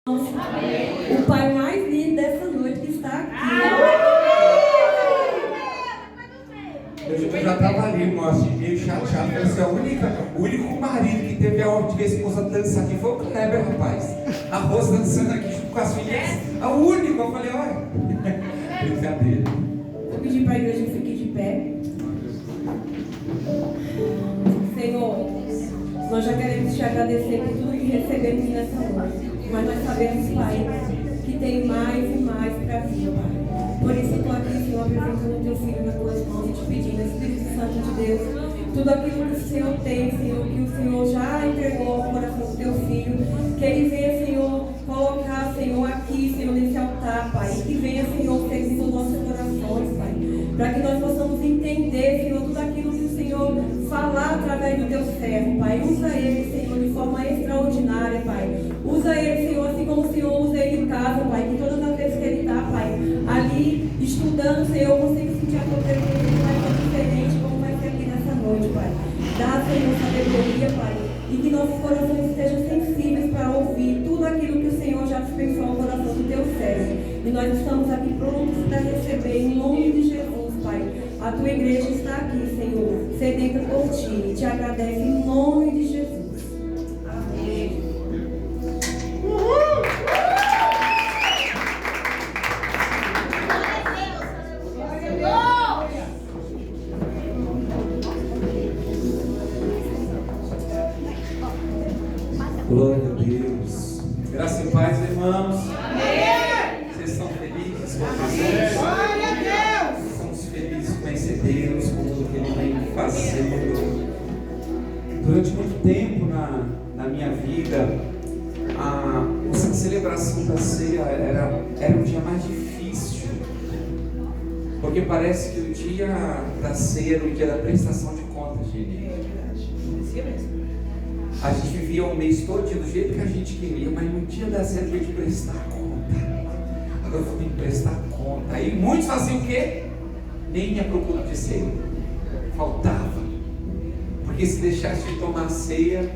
O Pai mais lindo dessa noite que está aqui. Eu já estava ali, meio chateado. Eu disse, o único marido que teve a honra de ver a esposa dançar aqui foi o Kleber, rapaz. A Rosa dançando aqui junto com as filhas. A única. Eu falei, olha. Brincadeira. Vou pedir para a igreja que fique de pé. Senhor, nós já queremos te agradecer por tudo que recebemos nessa noite. Mas nós sabemos, Pai, que tem mais e mais para vir, Pai. Por isso eu estou aqui, Senhor, apresentando o teu filho nas tuas mãos e te pedindo, Espírito Santo de Deus, tudo aquilo que o Senhor tem, Senhor, que o Senhor já entregou ao coração do teu filho, que ele venha, Senhor, colocar, Senhor, aqui, Senhor, nesse altar, Pai, e que venha, Senhor, segundo os nossos corações, Pai, para que nós possamos entender, Senhor, tudo aquilo que o Senhor falar através do teu servo, Pai. Usa ele, Senhor, de forma extraordinária, Pai. Usa ele, Senhor, assim como o Senhor usa ele em casa, Pai, que todas as vezes que ele está, Pai, ali estudando, Senhor, eu consigo sentir a tua presença, que vai ser diferente como vai ser aqui nessa noite, Pai. Dá, Senhor, sabedoria, Pai, e que nossos corações estejam sensíveis para ouvir tudo aquilo que o Senhor já dispensou ao coração do teu servo. E nós estamos aqui prontos para receber, em nome de Jesus, Pai. A tua igreja está aqui, Senhor, sedenta por ti, e te agradece em nome de Jesus. Amém. Glória a Deus. Graça e paz, irmãos. Amém. Vocês estão felizes com Jesus? Glória a Deus. Estamos felizes com conhecer Deus, com tudo que Ele vem fazendo. Durante muito tempo na minha vida, a celebração da ceia era o dia mais difícil. Porque parece que o dia da ceia era o dia da prestação de contas, gente. É verdade. A gente vivia o mês todo do jeito que a gente queria, mas no dia da ceia tinha de prestar conta. Agora eu vou ter que prestar conta. Aí muitos faziam o quê? Nem ia para o culto de ceia. Faltava. Porque se deixasse de tomar ceia,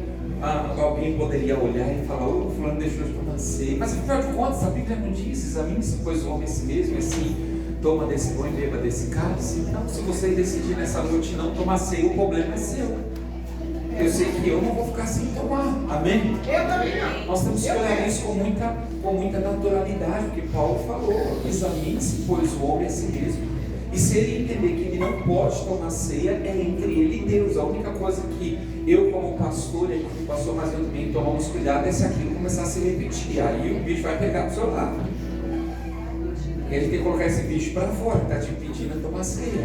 alguém poderia olhar e falar, ô, fulano deixou de tomar ceia. Mas afinal de contas, a Bíblia não diz, examine-se, pois o homem é si mesmo, e assim, toma desse pão e beba desse cálice. Então, se você decidir nessa noite não tomar ceia, o problema é seu. Eu sei que eu não vou ficar sem tomar, amém? Eu também não. Nós temos que olhar isso com muita naturalidade, porque Paulo falou, examine-se, pois o homem é si mesmo. E se ele entender que ele não pode tomar ceia, é entre ele e Deus. A única coisa que eu como pastor, e como pastor, mas eu também tomamos cuidado, é se aquilo começar a se repetir, aí o bicho vai pegar do seu lado. Ele tem que colocar esse bicho para fora, que está te impedindo a tomar ceia.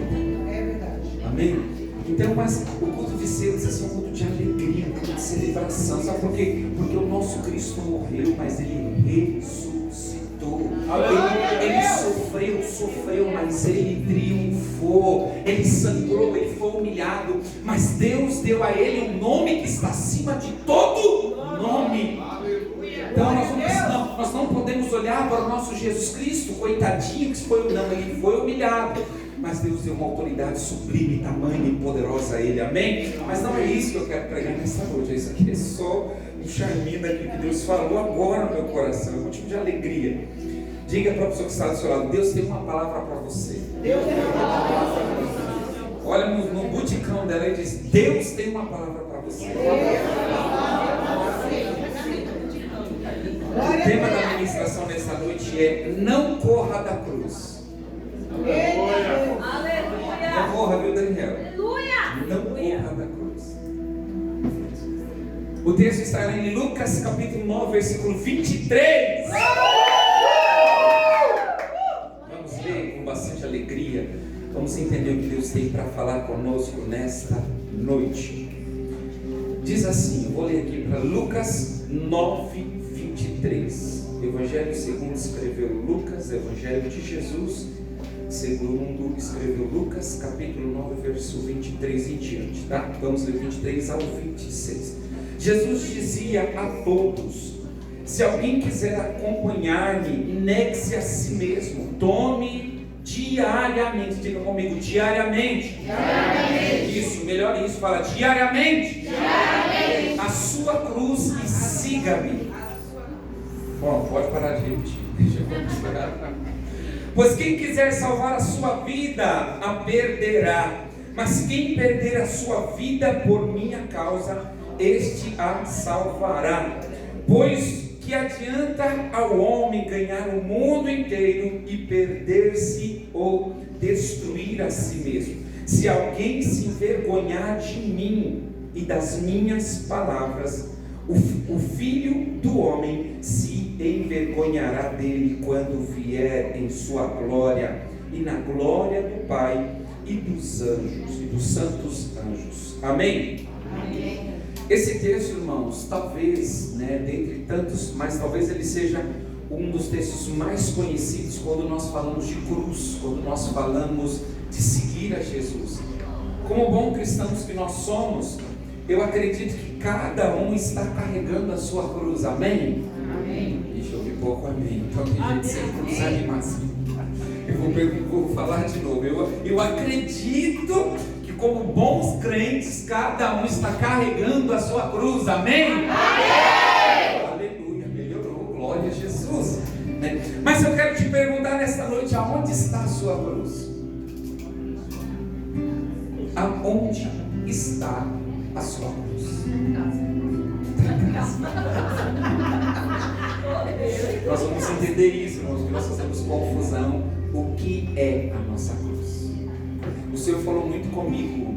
É verdade. Amém? Então, mas o culto de ceia precisa ser um culto de alegria, um culto de celebração. Sabe por quê? Porque o nosso Cristo morreu, mas Ele ressuscitou. Ele sofreu, mas Ele triunfou. Ele sangrou, Ele foi humilhado. Mas Deus deu a Ele um nome que está acima de todo nome. Então nós não podemos olhar para o nosso Jesus Cristo, coitadinho, que foi, não, Ele foi humilhado. Mas Deus deu uma autoridade sublime, tamanha e poderosa a Ele, amém? Mas não é isso que eu quero pregar nessa noite. Isso aqui é só um charminho daquilo que Deus falou agora no meu coração. É um motivo de alegria. Diga para a pessoa que está do seu lado, Deus tem uma palavra para você. Deus tem uma palavra para você. Olha no buticão dela e diz, Deus tem uma palavra para você. O tema da ministração nessa noite é não corra da cruz. Aleluia. Não corra, viu, Daniel? Aleluia. Não corra da cruz. O texto está em Lucas capítulo 9, versículo 23. Vamos ler com bastante alegria. Vamos entender o que Deus tem para falar conosco nesta noite. Diz assim, eu vou ler aqui para Lucas 9, 23. Evangelho segundo escreveu Lucas, Evangelho de Jesus segundo escreveu Lucas, capítulo 9, verso 23 em diante, tá? Vamos ler 23 ao 26. Jesus dizia a todos, se alguém quiser acompanhar-me, negue-se a si mesmo, tome diariamente, diga comigo, diariamente. Isso, melhor isso, fala diariamente. A sua cruz e siga-me. Bom, pode parar de repetir. Deixa eu continuar. Pois quem quiser salvar a sua vida, a perderá. Mas quem perder a sua vida por minha causa, este a salvará. Pois que adianta ao homem ganhar o mundo inteiro e perder-se ou destruir a si mesmo? Se alguém se envergonhar de mim e das minhas palavras, o Filho do Homem se envergonhará dele quando vier em sua glória e na glória do Pai e dos anjos, e dos santos anjos. Amém? Amém. Esse texto, irmãos, talvez, dentre tantos, mas talvez ele seja um dos textos mais conhecidos quando nós falamos de cruz, quando nós falamos de seguir a Jesus. Como bons cristãos que nós somos, eu acredito que cada um está carregando a sua cruz. Amém? Amém. Deixa eu ouvir pouco amém. Então tem gente sempre desanimar assim. Eu vou falar de novo. Eu acredito que como bons crentes, cada um está carregando a sua cruz. Amém? Amém. Aleluia, melhorou. Glória a Jesus. Mas eu quero te perguntar nesta noite, aonde está a sua cruz? Aonde está a sua cruz? Nós vamos entender isso, irmãos, que nós fazemos confusão. O que é a nossa cruz? O Senhor falou muito comigo,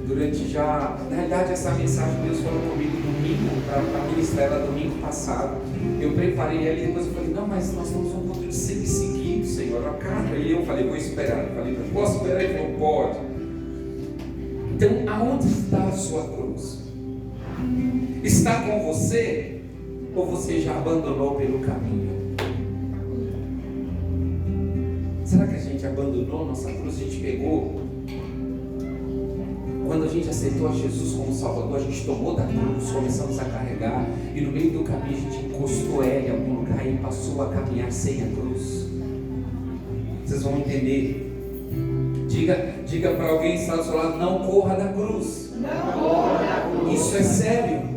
durante já, na realidade essa mensagem Deus falou comigo domingo, para ministrar ela domingo passado. Eu preparei ela e depois eu falei, não, mas nós temos um culto de sangue seguido, Senhor, a carta. E eu falei, vou esperar. Eu falei, posso esperar? Ele falou, pode. Então, aonde está a sua cruz? Está com você? Ou você já abandonou pelo caminho? Será que a gente abandonou nossa cruz? A gente pegou? Quando a gente aceitou a Jesus como Salvador, a gente tomou da cruz, começamos a carregar, e no meio do caminho a gente encostou ela em algum lugar e passou a caminhar sem a cruz. Vocês vão entender. Diga para alguém que está do seu lado, não corra da cruz. Não corra da cruz. Isso é sério.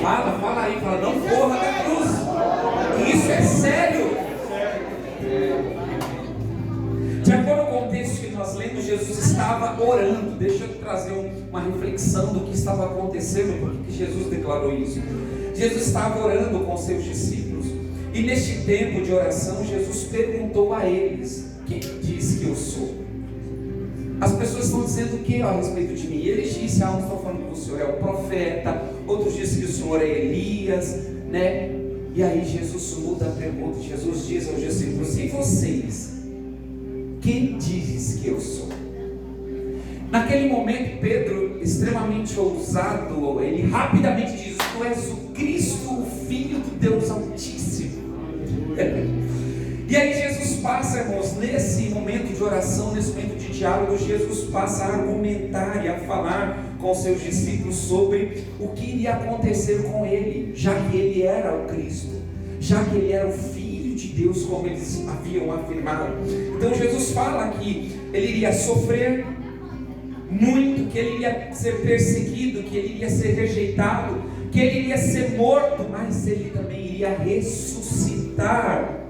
Fala aí, não corra da cruz. Isso é sério. De acordo com o texto que nós lemos, Jesus estava orando. Deixa eu trazer uma reflexão do que estava acontecendo, porque Jesus declarou isso. Jesus estava orando com seus discípulos, e neste tempo de oração, Jesus perguntou a eles: quem diz que eu sou? As pessoas estão dizendo o que a respeito de mim? Eles dizem, uns estão falando que o Senhor é o profeta, outros dizem que o Senhor é Elias, E aí Jesus muda a pergunta. Jesus diz aos discípulos: e vocês? Quem dizes que eu sou? Naquele momento, Pedro, extremamente ousado, ele rapidamente diz: tu és o Cristo, o Filho do Deus Altíssimo. E aí Jesus passa, irmãos, nesse momento de oração, nesse momento de diálogo, Jesus passa a argumentar e a falar com seus discípulos sobre o que iria acontecer com ele, já que ele era o Cristo, já que ele era o Filho de Deus, como eles haviam afirmado. Então Jesus fala que ele iria sofrer muito, que ele iria ser perseguido, que ele iria ser rejeitado, que ele iria ser morto, mas ele também iria ressuscitar.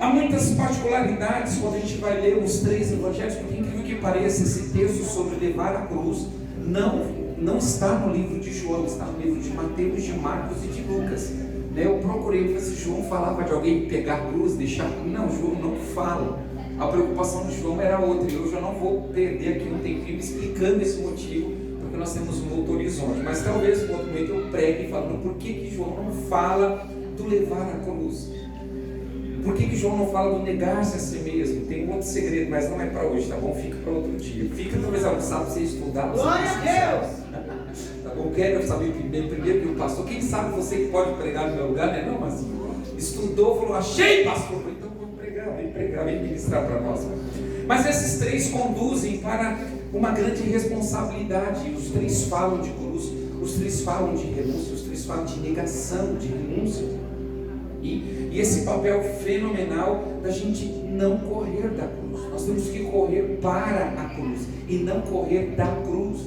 Há muitas particularidades quando a gente vai ler os três evangelhos, porque incrível que pareça, esse texto sobre levar a cruz não está no livro de João, está no livro de Mateus, de Marcos e de Lucas. Eu procurei ver se João falava de alguém pegar a cruz, deixar a cruz. Não, João não fala. A preocupação de João era outra, e hoje eu não vou perder aqui um tempinho explicando esse motivo, porque nós temos um outro horizonte, mas talvez no outro momento eu pregue falando por que João não fala do levar a cruz. Por que João não fala do negar-se a si mesmo? Tem um outro segredo, mas não é para hoje, tá bom? Fica para outro dia. Fica talvez almoçado para você estudar. Glória a Deus! Tá bom? Quero saber primeiro que o pastor, quem sabe você que pode pregar no meu lugar, né? Não, mas estudou, falou, achei, pastor. Então vou pregar, vem ministrar para nós. Mas esses três conduzem para uma grande responsabilidade. Os três falam de cruz, os três falam de renúncia, os três falam de negação, de renúncia. E esse papel fenomenal da gente não correr da cruz. Nós temos que correr para a cruz e não correr da cruz.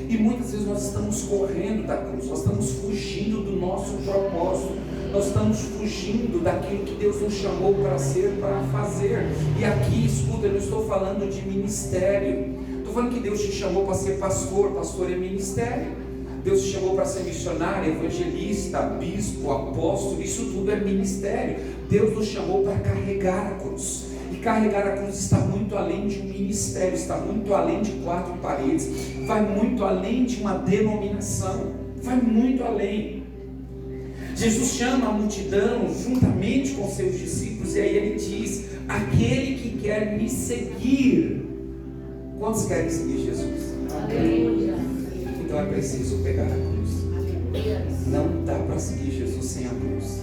E muitas vezes nós estamos correndo da cruz, nós estamos fugindo do nosso propósito, nós estamos fugindo daquilo que Deus nos chamou para ser, para fazer. E aqui, escuta, eu não estou falando de ministério. Estou falando que Deus te chamou para ser pastor. Pastor é ministério. Deus te chamou para ser missionário, evangelista, bispo, apóstolo. Isso tudo é ministério. Deus nos chamou para carregar a cruz. E carregar a cruz está muito além de um ministério, está muito além de 4 paredes, vai muito além de uma denominação, vai muito além. Jesus chama a multidão juntamente com seus discípulos, e aí ele diz: aquele que quer me seguir. Quantos querem seguir Jesus? Aleluia. Então é preciso pegar a cruz. Não dá para seguir Jesus sem a cruz.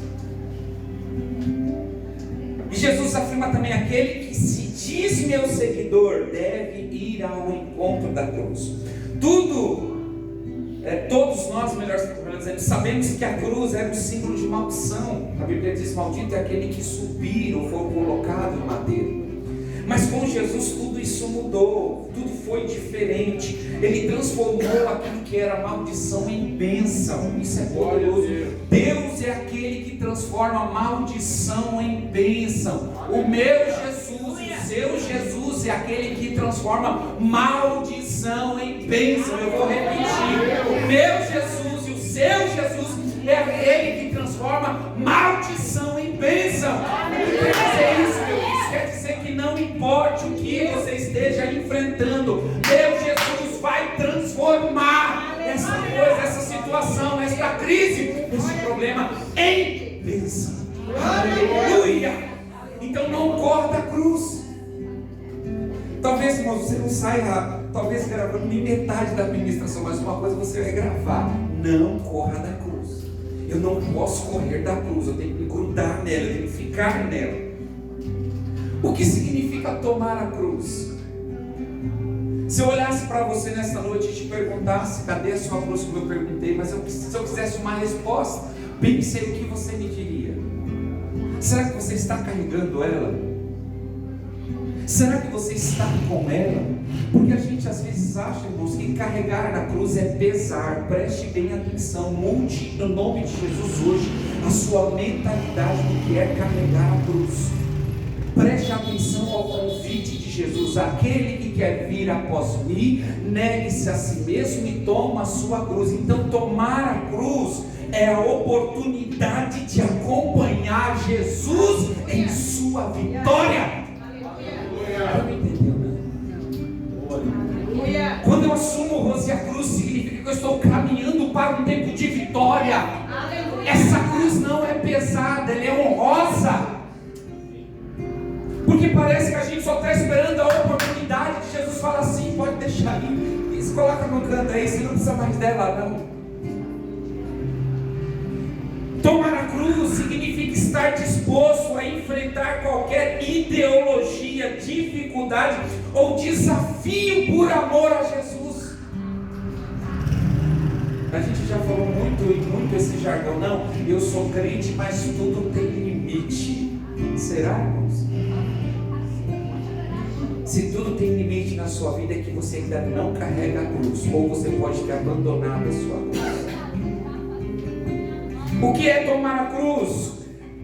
E Jesus afirma também: aquele que se diz meu seguidor deve ir ao encontro da cruz. Todos nós, melhor dizendo, sabemos que a cruz era um símbolo de maldição. A Bíblia diz: maldito é aquele que subir ou for colocado em madeira. Mas com Jesus tudo isso mudou, tudo foi diferente. Ele transformou aquilo que era maldição em bênção. Isso é poderoso. Deus é aquele que transforma maldição em bênção. O meu Jesus, o seu Jesus é aquele que transforma maldição em bênção. Eu vou repetir: o meu Jesus e o seu Jesus é aquele que transforma maldição em bênção. Quer dizer isso, meu Deus? Quer dizer que não importa o que você esteja enfrentando, meu Jesus vai transformar essa coisa, essa situação, essa crise, esse problema em bênção. Aleluia! Então não corta a cruz. Talvez, irmão, você não saia talvez gravando nem metade da administração, mas uma coisa você vai gravar: não corra da cruz. Eu não posso correr da cruz, eu tenho que me grudar nela, eu tenho que ficar nela. O que significa tomar a cruz? Se eu olhasse para você nessa noite e te perguntasse: cadê a sua cruz? Como eu perguntei, mas se eu quisesse uma resposta, pensei o que você me diria. Será que você está carregando ela? Será que você está com ela? Porque a gente às vezes acha, irmãos, que carregar na cruz é pesar. Preste bem atenção, mude no nome de Jesus hoje a sua mentalidade do que é carregar a cruz. Preste atenção ao convite de Jesus: aquele que quer vir após mim, negue-se a si mesmo e toma a sua cruz. Então tomar a cruz é a oportunidade de acompanhar Jesus em sua vitória. Não entendeu, né? Quando eu assumo, Rose, a cruz, significa que eu estou caminhando para um tempo de vitória. Essa cruz não é pesada, ela é honrosa. Porque parece que a gente só está esperando a oportunidade de Jesus falar assim: pode deixar aí, e se coloca no canto aí, você não precisa mais dela não. Tomar a cruz significa estar disposto a enfrentar qualquer ideologia, dificuldade ou desafio por amor a Jesus. A gente já falou muito esse jargão: não, eu sou crente, mas tudo tem limite. Será, irmãos? Se tudo tem limite na sua vida, é que você ainda não carrega a cruz, ou você pode ter abandonado a sua cruz. O que é tomar a cruz?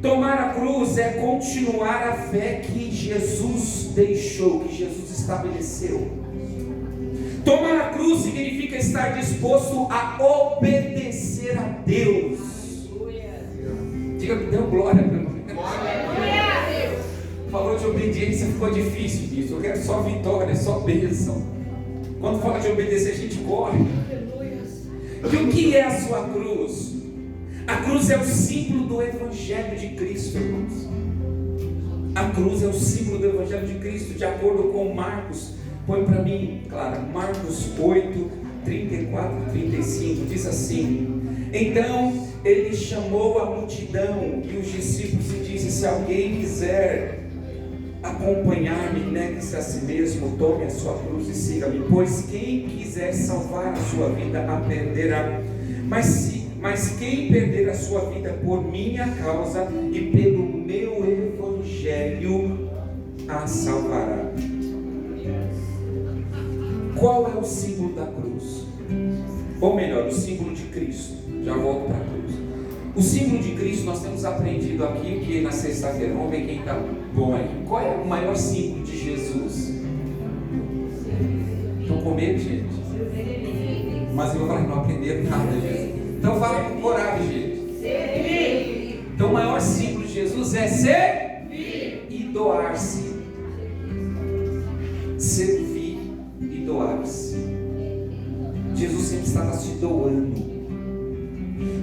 Tomar a cruz é continuar a fé que Jesus deixou, que Jesus estabeleceu. Tomar a cruz significa estar disposto a obedecer a Deus. Diga que deu glória para mim. Falou de obediência, ficou difícil disso. Eu quero só vitória, só bênção. Quando fala de obedecer, a gente corre. E o que é a sua cruz? A cruz é o símbolo do Evangelho de Cristo, irmãos. A cruz é o símbolo do Evangelho de Cristo, de acordo com Marcos. Põe para mim, claro, Marcos 8, 34 e 35, diz assim: então ele chamou a multidão e os discípulos e disse: se alguém quiser acompanhar-me, negue-se a si mesmo, tome a sua cruz e siga-me. Pois quem quiser salvar a sua vida, a perderá. Mas quem perder a sua vida por minha causa e pelo meu evangelho, a salvará. Qual é o símbolo da cruz? Ou melhor, o símbolo de Cristo. Já volto para a cruz. O símbolo de Cristo, nós temos aprendido aqui, que na sexta-feira, vamos ver quem está bom aí. Qual é o maior símbolo de Jesus? Estão com medo, gente? Mas eu vou falar que não aprenderam nada, gente. Então fala com coragem, gente. Servir. Então o maior símbolo de Jesus é servir e doar-se. Servir e doar-se. Jesus sempre estava se doando.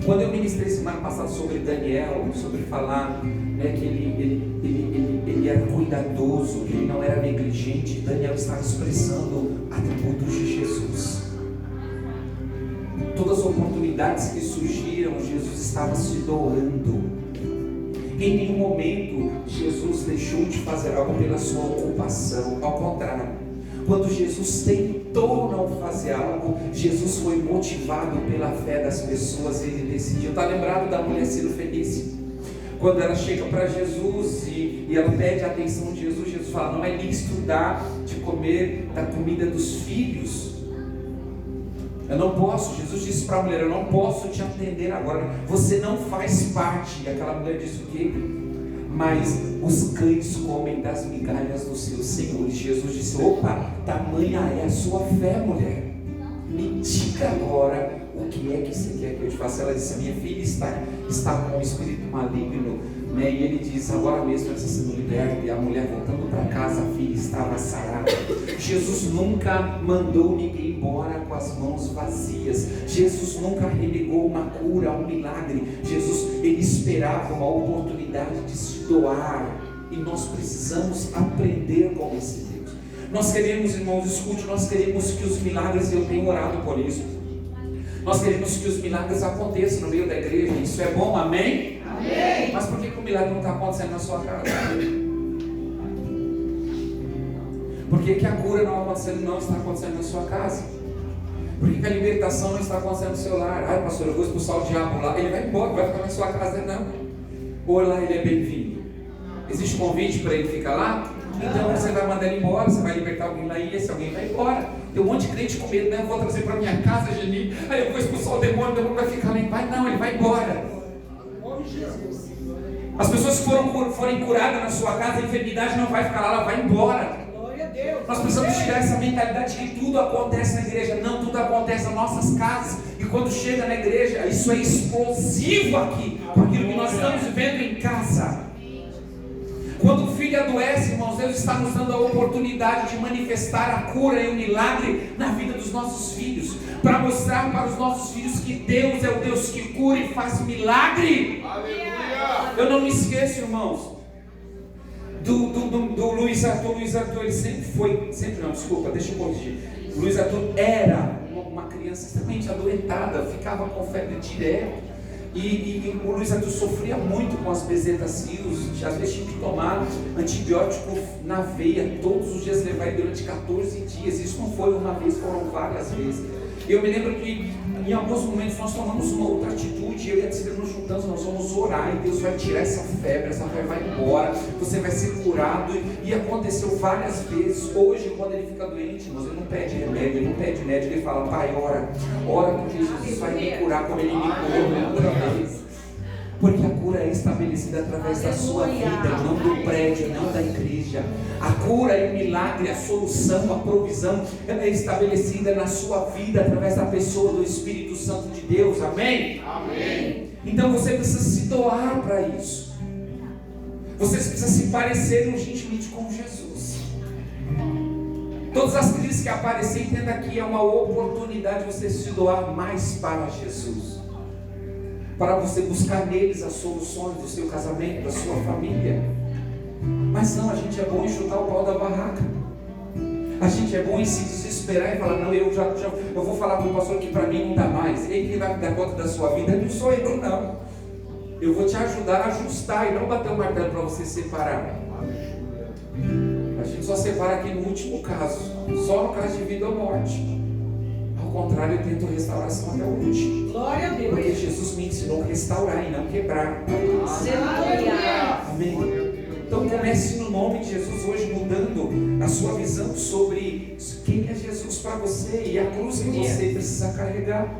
Quando eu ministrei semana passada sobre Daniel, sobre falar, né, que ele era cuidadoso, que ele não era negligente, Daniel estava expressando atributos de Jesus. Todas as oportunidades que surgiram, Jesus estava se doando. Em nenhum momento Jesus deixou de fazer algo pela sua ocupação. Ao contrário, quando Jesus tentou não fazer algo, Jesus foi motivado pela fé das pessoas e ele decidiu. Está lembrado da mulher Sirofenícia? Quando ela chega para Jesus e ela pede a atenção de Jesus, Jesus fala: não é lícito dar de comer da comida dos filhos. Eu não posso, Jesus disse para a mulher: eu não posso te atender agora, você não faz parte. E aquela mulher disse o quê? Mas os cães comem das migalhas dos seus senhores. Jesus disse: opa, tamanha é a sua fé, mulher, me diga agora o que é que você quer que eu te faça. Ela disse: minha filha está com um espírito maligno, né? E ele diz: agora mesmo ela está sendo liberta. E a mulher voltando para casa, a filha estava sarada. Jesus nunca mandou ninguém embora com as mãos vazias. Jesus nunca renegou uma cura, um milagre. Jesus, ele esperava uma oportunidade de se doar. E nós precisamos aprender com esse Deus. Nós queremos, irmãos, escute, nós queremos que os milagres, eu tenho orado por isso, nós queremos que os milagres aconteçam no meio da igreja. Isso é bom, amém? Amém. Mas por que o milagre não está acontecendo na sua casa? Por que a cura não está acontecendo na sua casa? Por que a libertação não está acontecendo no seu lar? Ai, pastor, eu vou expulsar o diabo lá. Ele vai embora, vai ficar na sua casa, não. Ou lá ele é bem-vindo. Existe convite para ele ficar lá? Então você vai mandar ele embora, você vai libertar alguém lá e esse alguém vai embora. Tem um monte de crente com medo, né? Eu vou trazer para minha casa, Geni, aí eu vou expulsar o demônio vai ficar lá em paz. Não, ele vai embora. As pessoas que forem curadas na sua casa, a enfermidade não vai ficar lá, ela vai embora. Nós precisamos tirar essa mentalidade de que tudo acontece na igreja. Não, tudo acontece nas nossas casas. E quando chega na igreja, isso é explosivo aqui, com aquilo que nós estamos vivendo em casa. Quando o filho adoece, irmãos, Deus está nos dando a oportunidade de manifestar a cura e o milagre na vida dos nossos filhos, para mostrar para os nossos filhos que Deus é o Deus que cura e faz milagre. Aleluia! Eu não me esqueço, irmãos, do Luiz Arthur. Luiz Arthur, ele deixa eu corrigir. Luiz Arthur era uma criança extremamente adoentada, ficava com febre direto. E o Luiz Arthur sofria muito com as bezetacils, às vezes tinha que tomar antibiótico na veia, todos os dias levar durante 14 dias. Isso não foi uma vez, foram várias vezes. Eu me lembro que em alguns momentos nós tomamos uma outra atitude, eu e a Tisira nos juntamos, nós vamos orar e Deus vai tirar essa febre vai embora, você vai ser curado. E aconteceu várias vezes. Hoje, quando ele fica doente, irmãos, ele não pede remédio, ele não pede médico, ele fala: pai, ora porque Jesus vai me curar como ele me curou outra vez. Porque a cura é estabelecida através da sua vida, não do prédio, não da igreja. A cura e o milagre, a solução, a provisão, ela é estabelecida na sua vida através da pessoa do Espírito Santo de Deus. Amém? Amém. Então você precisa se doar para isso. Você precisa se parecer urgentemente com Jesus. Todas as crises que aparecerem, entenda que é uma oportunidade de você se doar mais para Jesus, para você buscar neles as soluções do seu casamento, da sua família. Mas não, a gente é bom em chutar o pau da barraca. A gente é bom em se desesperar e falar: não, eu vou falar para o pastor que para mim não dá mais. Ele que vai dar conta da sua vida, não sou eu, não. Eu vou te ajudar a ajustar e não bater o martelo para você separar. A gente só separa aqui no último caso, só no caso de vida ou morte. Ao contrário, eu tento restauração até o último. Glória a Deus. Porque Jesus me ensinou a restaurar e não quebrar. Amém. Então comece no nome de Jesus hoje, mudando a sua visão sobre quem é Jesus para você e a cruz que você precisa carregar.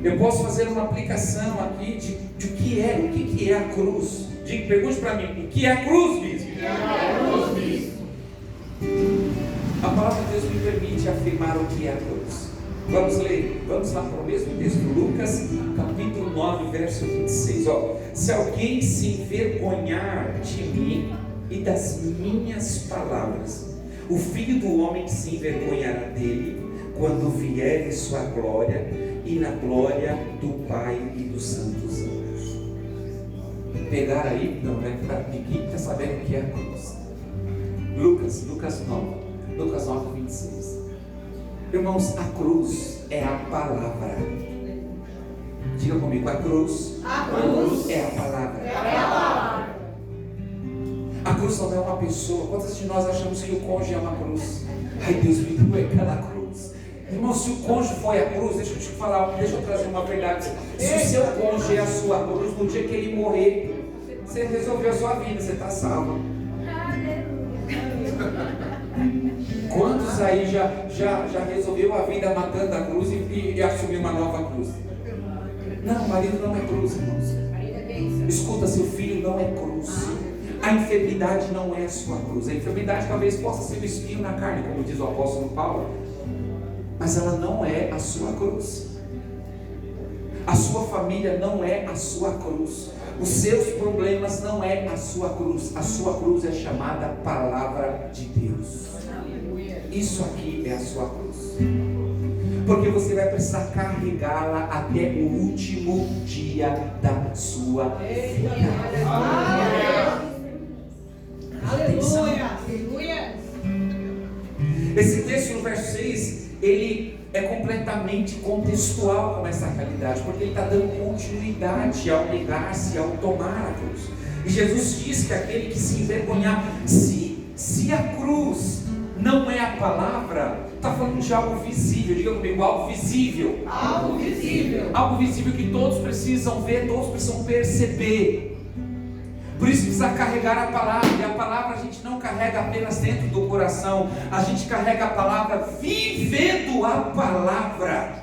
Eu posso fazer uma aplicação aqui de o que é a cruz. Pergunte para mim, o que é a cruz, bispo? A palavra de Deus me permite afirmar o que é a cruz. Vamos ler, vamos lá para o mesmo texto, Lucas, capítulo 9, verso 26. Se alguém se envergonhar de mim e das minhas palavras, o Filho do Homem se envergonhará dele quando vier em sua glória e na glória do Pai e dos santos anjos. Pegar aí, não, né? Ninguém está sabendo o que é a cruz. Lucas 9, 26. Irmãos, a cruz é a palavra. Diga comigo, a cruz é a palavra. A cruz não é uma pessoa. Quantas de nós achamos que o cônjuge é uma cruz? Ai, Deus me doe cada cruz. Irmão, se o cônjuge foi a cruz, deixa eu te falar, deixa eu trazer uma verdade. Se o seu cônjuge é a sua cruz, no dia que ele morrer, você resolveu a sua vida, você está salvo. Quantos aí já resolveu a vida matando a cruz e assumiu uma nova cruz? Não, o marido não é cruz, irmãos. Escuta, seu filho não é cruz. A enfermidade não é a sua cruz. A enfermidade talvez possa ser um espinho na carne, como diz o apóstolo Paulo, mas ela não é a sua cruz. A sua família não é a sua cruz. Os seus problemas não é a sua cruz. A sua cruz é chamada Palavra de Deus. Isso aqui é a sua cruz. Porque você vai precisar carregá-la até o último dia da sua vida. Aleluia. Esse texto no verso 6, ele é completamente contextual com essa realidade, porque ele está dando continuidade ao negar-se, ao tomar a cruz. E Jesus diz que aquele que se envergonhar, se a cruz não é a palavra, está falando de algo visível. Diga comigo, algo visível. Algo visível. Algo visível que todos precisam ver, todos precisam perceber. Por isso precisa carregar a palavra. E a palavra a gente não carrega apenas dentro do coração, a gente carrega a palavra vivendo a palavra,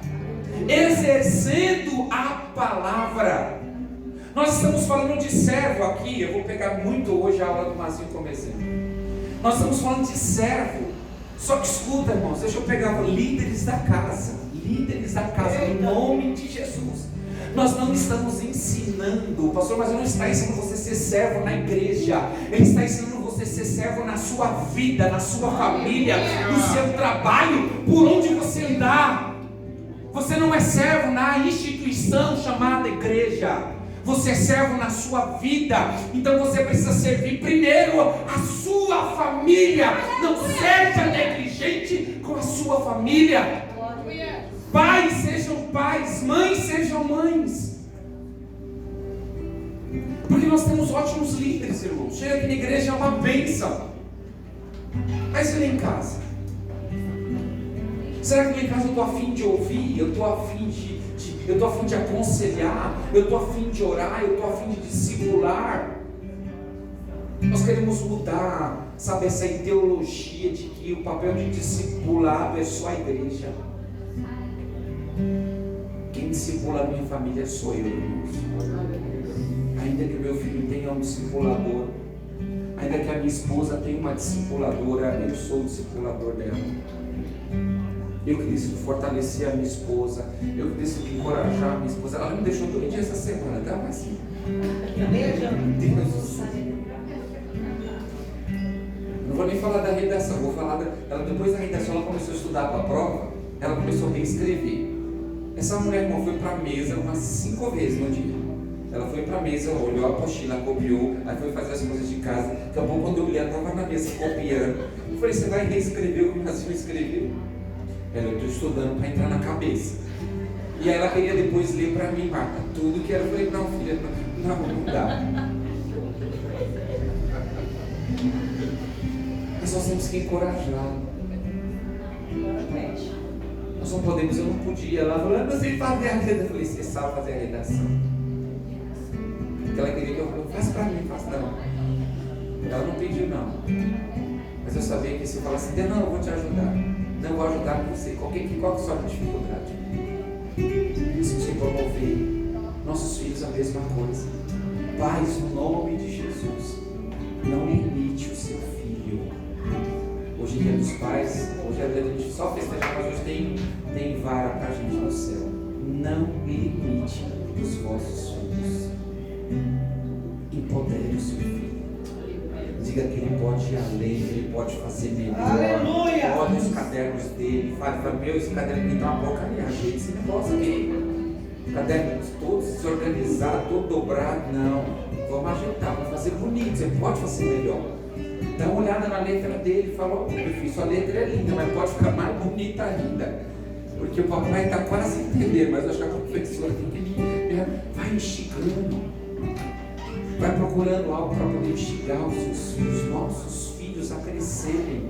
exercendo a palavra. Nós estamos falando de servo aqui. Eu vou pegar muito hoje a aula do Mazinho como exemplo. Nós estamos falando de servo. Só que escuta, irmãos, deixa eu pegar líderes da casa, no nome de Jesus. Nós não estamos ensinando, o pastor, mas não está ensinando você a ser servo na igreja. Ele está ensinando você a ser servo na sua vida, na sua família, no seu trabalho, por onde você andar. Você não é servo na instituição chamada igreja. Você é servo na sua vida. Então você precisa servir primeiro a sua família. Não seja negligente com a sua família. Pais sejam pais, mães sejam mães. Porque nós temos ótimos líderes, irmãos. Chega aqui na igreja é uma bênção. Mas e lá em casa? Será que lá em casa eu estou a fim de ouvir? Eu estou a fim de aconselhar? Eu estou a fim de orar? Eu estou a fim de discipular? Nós queremos mudar, sabe, essa ideologia de que o papel de discipulado é só a igreja. Quem discipula a minha família sou eu, irmãos. Ainda que meu filho tenha um discipulador, ainda que a minha esposa tenha uma discipuladora, eu sou o discipulador dela. Eu que decido fortalecer a minha esposa, eu que decido encorajar a minha esposa. Ela me deixou doente essa semana, tá? Mas Deus do céu. Não vou nem falar da redação, vou falar ela depois da redação, ela começou a estudar para a prova, ela começou a reescrever. Essa mulher, irmão, foi para a mesa umas 5 vezes no dia. Ela foi para a mesa, olhou a apostila, copiou, aí foi fazer as coisas de casa. Daqui a pouco, quando eu olhei, ela estava na mesa copiando. Eu falei, você vai reescrever o que o Brasil escreveu? Ela, eu estou estudando para entrar na cabeça. E aí ela queria depois ler para mim, Marta, tudo que era. Eu falei, não, filha, não dá. Mas nós temos que encorajar. Nós não podemos, eu não podia. Ela falou, eu não sei fazer a redação. Eu falei, você sabe fazer a redação? Porque ela queria que eu falasse, faz para mim, faz não. Ela não pediu não. Mas eu sabia que se eu falasse, não, eu vou te ajudar. Não, eu vou ajudar você. Qual que é a sua dificuldade? bênçãos e promover nossos filhos a mesma coisa. Pais, no nome de Jesus, não limite o seu filho. Hoje é dia dos pais, hoje é dia da gente só festejar, mas hoje tem vara para a gente no céu. Não limite os vossos filhos. Empodere o seu filho. Diga que ele pode ir além, que ele pode fazer melhor. Aleluia! Olha os cadernos dele, fala, meu, esse caderno aqui tá uma porcaria, ajeita esse negócio aqui. Caderno todo desorganizado, todo dobrado, não. Vamos ajeitar, vamos fazer bonito, você pode fazer melhor. Dá uma olhada na letra dele e fala, meu filho, sua letra é linda, mas pode ficar mais bonita ainda. Porque o papai está quase entendendo, mas acho que a professora tem que vai instigando. Vai procurando algo para poder instigar os seus filhos, nossos filhos a crescerem.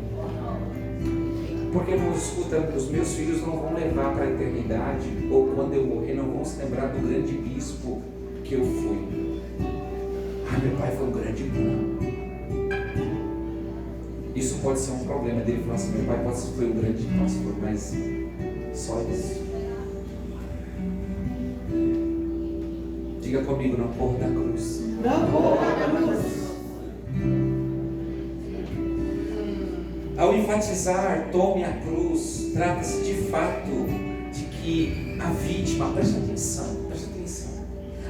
Porque não escuta, os meus filhos não vão levar para a eternidade, ou quando eu morrer não vão se lembrar do grande bispo que eu fui. Meu pai foi um grande irmão. Isso pode ser um problema dele falar assim, meu pai pode ser um grande pastor, mas só isso. Diga comigo, não corra da cruz. Não corra da cruz. Ao enfatizar, tome a cruz, trata-se de fato de que a vítima, preste atenção,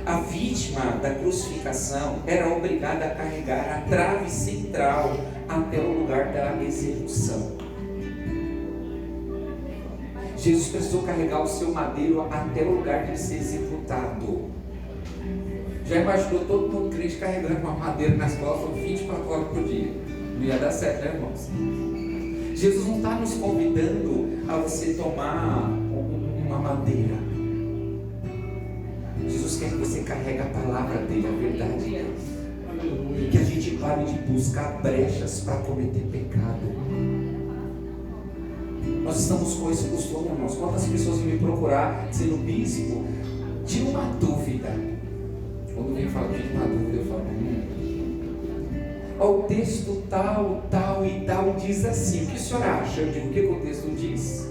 a vítima da crucificação era obrigada a carregar a trave central até o lugar da execução. Jesus precisou carregar o seu madeiro até o lugar de ser executado. Já imaginou todo mundo crente carregando uma madeira nas costas 24 horas por dia? Não ia dar certo, né, irmãos? Jesus não está nos convidando a você tomar uma madeira. Jesus quer que você carregue a palavra dele, a verdade dele. Que a gente pare de buscar brechas para cometer pecado. Nós estamos com esse costume, irmãos. Quantas pessoas vêm me procurar dizendo, bispo, tinha uma dúvida. Quando vem falar de uma dúvida, eu falo, o texto tal, tal e tal diz assim. O que o senhor acha? Eu digo, o que o texto diz?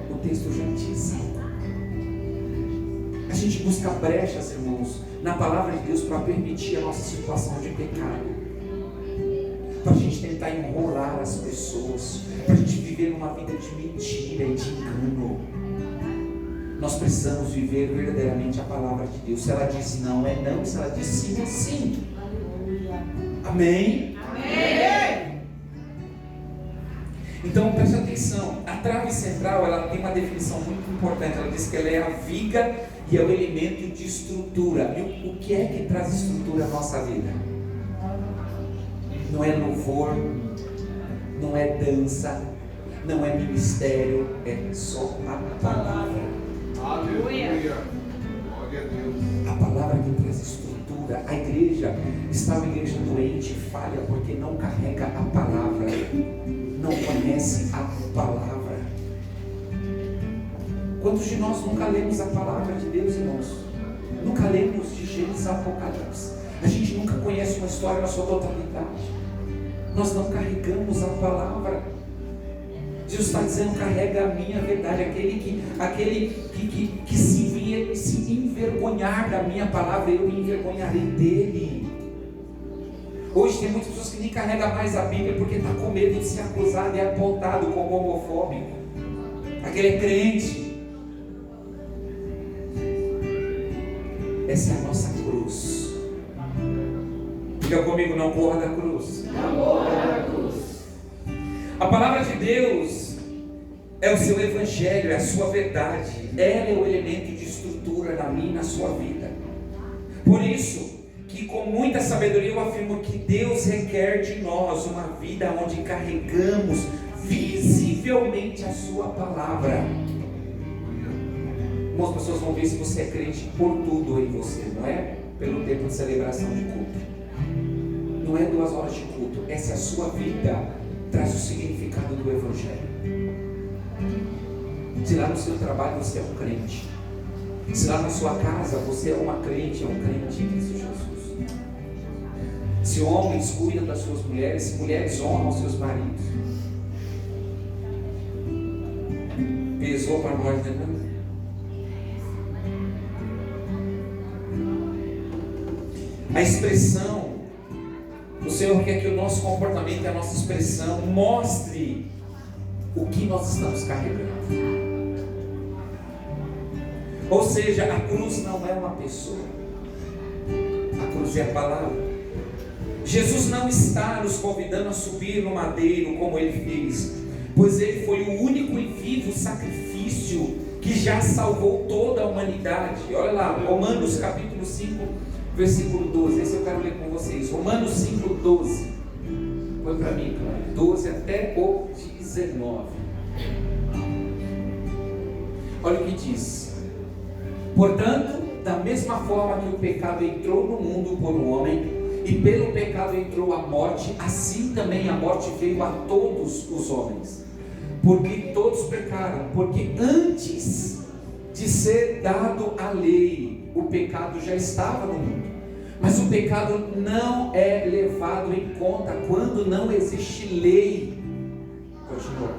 O texto já diz. A gente busca brechas, irmãos, na palavra de Deus para permitir a nossa situação de pecado. Para a gente tentar enrolar as pessoas. Para a gente viver numa vida de mentira e de engano. Nós precisamos viver verdadeiramente a palavra de Deus. Se ela diz não, é não. Se ela diz sim, é sim. Amém? Amém. Então preste atenção. A trave central, ela tem uma definição muito importante. Ela diz que ela é a viga e é o elemento de estrutura. E o que é que traz estrutura à nossa vida? Não é louvor, não é dança, não é ministério, é só a palavra. Aleluia. Glória a Deus. A palavra que traz estrutura. A igreja está uma igreja doente, falha, porque não carrega a palavra, não conhece a palavra. Quantos de nós nunca lemos a palavra de Deus, irmãos? Nunca lemos de Gênesis a Apocalipse. A gente nunca conhece uma história na sua totalidade. Nós não carregamos a palavra. Jesus está dizendo, carrega a minha verdade. Aquele que se envergonhar da minha palavra, eu me envergonharei dele. Hoje tem muitas pessoas que nem carregam mais a Bíblia porque está com medo de ser acusado e apontado como homofóbico. Aquele é crente. Essa é a nossa cruz. Diga comigo, não corra da cruz. Não corra da cruz. A palavra de Deus é o seu evangelho, é a sua verdade. Ela é o elemento de estrutura na minha e na sua vida. Por isso que com muita sabedoria eu afirmo que Deus requer de nós uma vida onde carregamos visivelmente a sua palavra. Algumas pessoas vão ver se você é crente por tudo em você, não é pelo tempo de celebração de culto. Não é 2 horas de culto. Essa é a sua vida. Traz o significado do evangelho. Se lá no seu trabalho você é um crente, se lá na sua casa você é uma crente, é um crente em Cristo Jesus. Se homens cuidam das suas mulheres, se mulheres honram os seus maridos, pessoa para nós, né? A expressão, o Senhor quer que o nosso comportamento e a nossa expressão mostre o que nós estamos carregando. Ou seja, a cruz não é uma pessoa, a cruz é a palavra. Jesus não está nos convidando a subir no madeiro como ele fez, pois ele foi o único e vivo sacrifício que já salvou toda a humanidade. Olha lá, Romanos capítulo 5, versículo 12. Esse eu quero ler com vocês. Romanos 5, 12. Põe para mim, 12 até o 19. Olha o que diz. Portanto, da mesma forma que o pecado entrou no mundo por um homem, e pelo pecado entrou a morte, assim também a morte veio a todos os homens, porque todos pecaram. Porque antes de ser dado a lei, o pecado já estava no mundo, mas o pecado não é levado em conta quando não existe lei. Continua.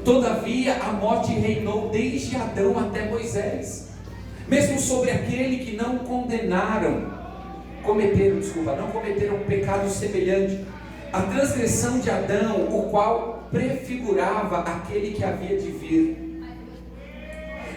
Todavia a morte reinou desde Adão até Moisés, mesmo sobre aquele que não cometeram um pecado semelhante, a transgressão de Adão, o qual prefigurava aquele que havia de vir.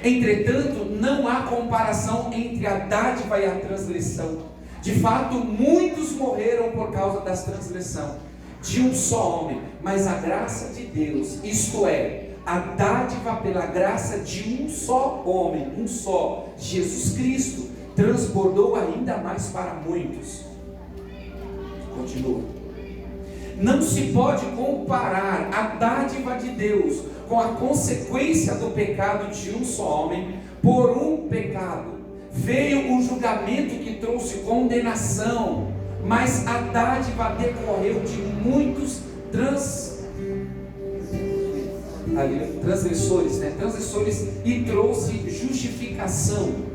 Entretanto, não há comparação entre a dádiva e a transgressão. De fato, muitos morreram por causa da transgressão de um só homem, mas a graça de Deus, isto é, a dádiva pela graça de um só homem, um só, Jesus Cristo, transbordou ainda mais para muitos. Continua. Não se pode comparar a dádiva de Deus com a consequência do pecado de um só homem. Por um pecado veio o julgamento que trouxe condenação, mas a dádiva decorreu de muitos transgressores e trouxe justificação.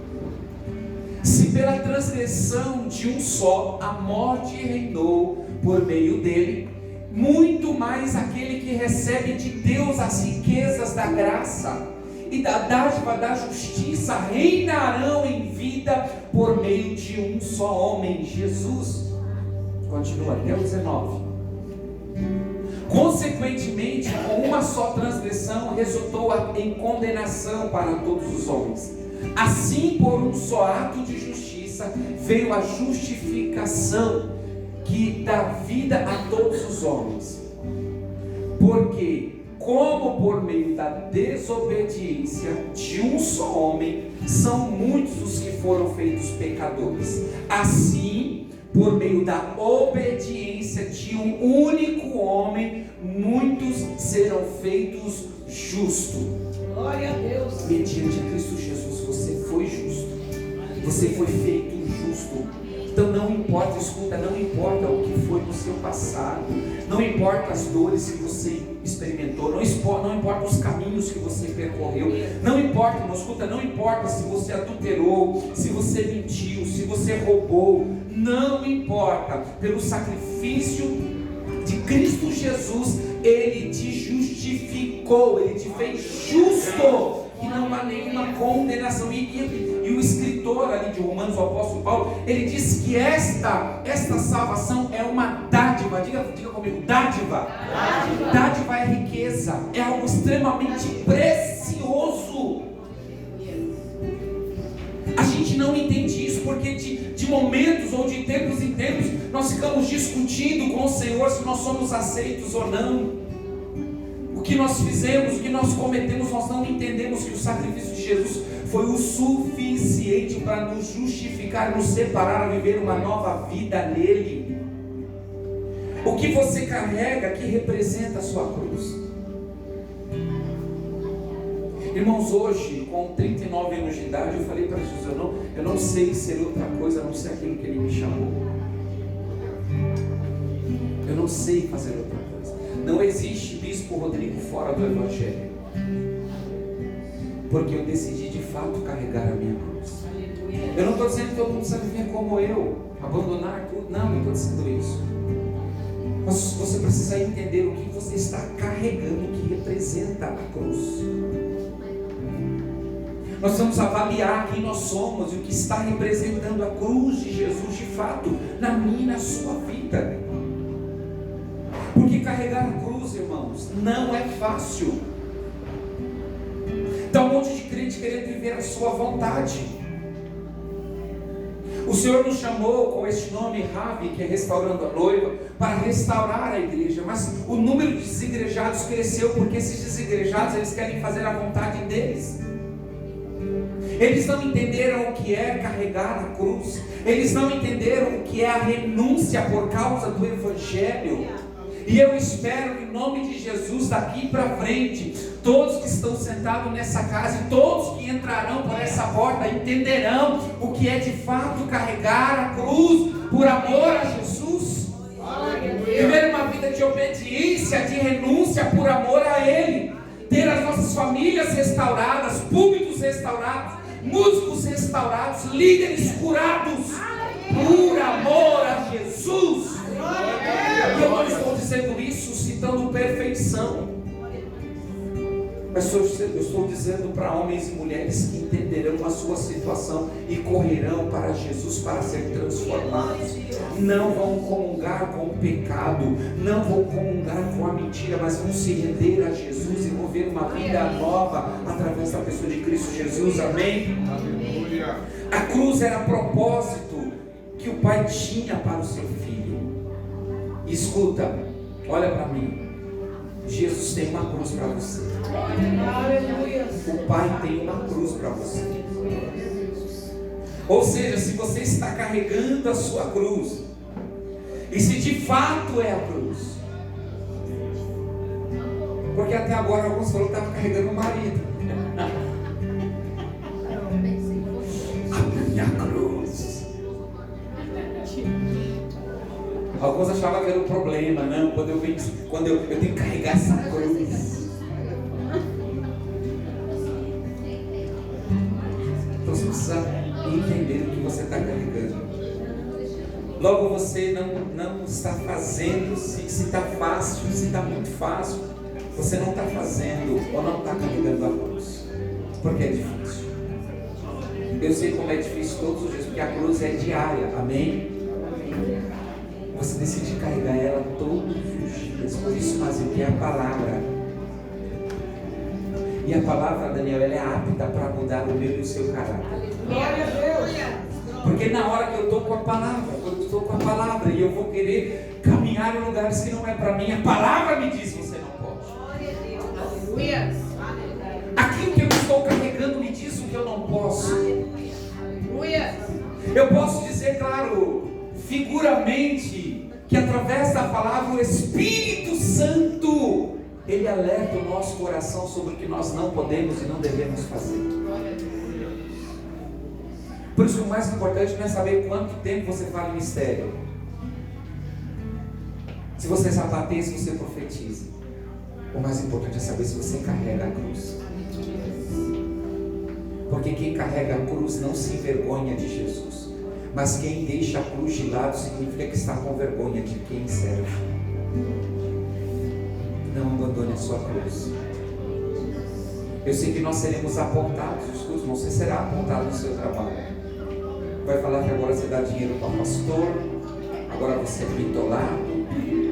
Se pela transgressão de um só a morte reinou por meio dele, muito mais aquele que recebe de Deus as riquezas da graça e da dádiva da justiça reinarão em vida por meio de um só homem, Jesus. Continua até o 19. Consequentemente, com uma só transgressão resultou em condenação para todos os homens. Assim, por um só ato de justiça veio a justificação que dá vida a todos os homens. Porque, como por meio da desobediência de um só homem são muitos os que foram feitos pecadores, assim, por meio da obediência de um único homem, muitos serão feitos justos. Glória a Deus. Mediante a Cristo Jesus, você foi justo. Você foi feito justo. Então não importa, escuta, não importa o que foi no seu passado, não importa as dores que você experimentou, não importa os caminhos que você percorreu, não importa, irmão, escuta, não importa se você adulterou, se você mentiu, se você roubou, não importa, pelo sacrifício de Cristo Jesus, Ele te justificou, Ele te fez justo, e não há nenhuma condenação. E o escritor ali de Romanos, o apóstolo Paulo, ele diz que esta salvação é uma dádiva. Diga comigo, dádiva. Dádiva é riqueza, é algo extremamente precioso. A gente não entende isso porque de momentos ou de tempos em tempos nós ficamos discutindo com o Senhor se nós somos aceitos ou não. O que nós fizemos, o que nós cometemos, nós não entendemos que o sacrifício de Jesus foi o suficiente para nos justificar, nos separar, a viver uma nova vida nele. O que você carrega que representa a sua cruz? Irmãos, hoje, com 39 anos de idade, eu falei para Jesus, eu não sei ser outra coisa a não ser aquilo que Ele me chamou. Eu não sei fazer outra coisa. Não existe Bispo Rodrigo fora do Evangelho, porque eu decidi de fato carregar a minha cruz. Eu não estou dizendo que todo mundo precisa viver como eu, abandonar tudo, não, eu estou dizendo isso. Mas você precisa entender o que você está carregando, o que representa a cruz. Nós vamos avaliar quem nós somos e o que está representando a cruz de Jesus de fato na minha e na sua vida. Porque carregar a cruz, irmãos, não é fácil. Está um monte de crente querendo viver a sua vontade. O Senhor nos chamou com este nome Ravi, que é restaurando a noiva, para restaurar a igreja, mas o número de desigrejados cresceu porque esses desigrejados, eles querem fazer a vontade deles. Eles não entenderam o que é carregar a cruz, eles não entenderam o que é a renúncia por causa do Evangelho. E eu espero, em nome de Jesus, daqui para frente, todos que estão sentados nessa casa e todos que entrarão por essa porta entenderão o que é de fato carregar a cruz por amor a Jesus. Viver uma vida de obediência, de renúncia por amor a Ele. Ter as nossas famílias restauradas, púlpitos restaurados, músicos restaurados, líderes curados por amor a Jesus. E eu não estou dizendo isso citando perfeição, mas eu estou dizendo para homens e mulheres que entenderão a sua situação e correrão para Jesus para ser transformados. Não vão comungar com o pecado, não vão comungar com a mentira, mas vão se render a Jesus e vão ver uma vida nova através da pessoa de Cristo Jesus. Amém? Aleluia. A cruz era propósito que o Pai tinha para o seu filho. Escuta, olha para mim. Jesus tem uma cruz para você. O Pai tem uma cruz para você. Ou seja, se você está carregando a sua cruz, e se de fato é a cruz, porque até agora alguns falaram que estavam carregando o marido. A minha cruz. Alguns achavam que era um problema, não, quando eu tenho que carregar essa cruz. Então você precisa entender o que você está carregando. Logo você não está fazendo, se está fácil, se está muito fácil, você não está fazendo ou não está carregando a cruz, porque é difícil. Eu sei como é difícil todos os dias, porque a cruz é diária, amém? Você decide carregar ela todos os dias. Por isso, mas o que é a palavra? E a palavra, Daniel, ela é apta para mudar o meu e o seu caráter. Glória a Deus. Porque na hora que eu estou com a palavra, e eu vou querer caminhar em lugares que não é para mim, a palavra me diz: você não pode. Aleluia. Aquilo que eu estou carregando me diz o que eu não posso. Aleluia. Eu posso dizer, claro, figuramente, que através da palavra o Espírito Santo, ele alerta o nosso coração sobre o que nós não podemos e não devemos fazer. Por isso que o mais importante não é saber quanto tempo você fala em mistério. Se você sapateia, se você profetiza. O mais importante é saber se você carrega a cruz. Porque quem carrega a cruz não se envergonha de Jesus. Mas quem deixa a cruz de lado significa que está com vergonha de quem serve. Não abandone a sua cruz. Eu sei que nós seremos apontados. Escuta, você será apontado no seu trabalho. Vai falar que agora você dá dinheiro para o pastor, agora você é bitolado,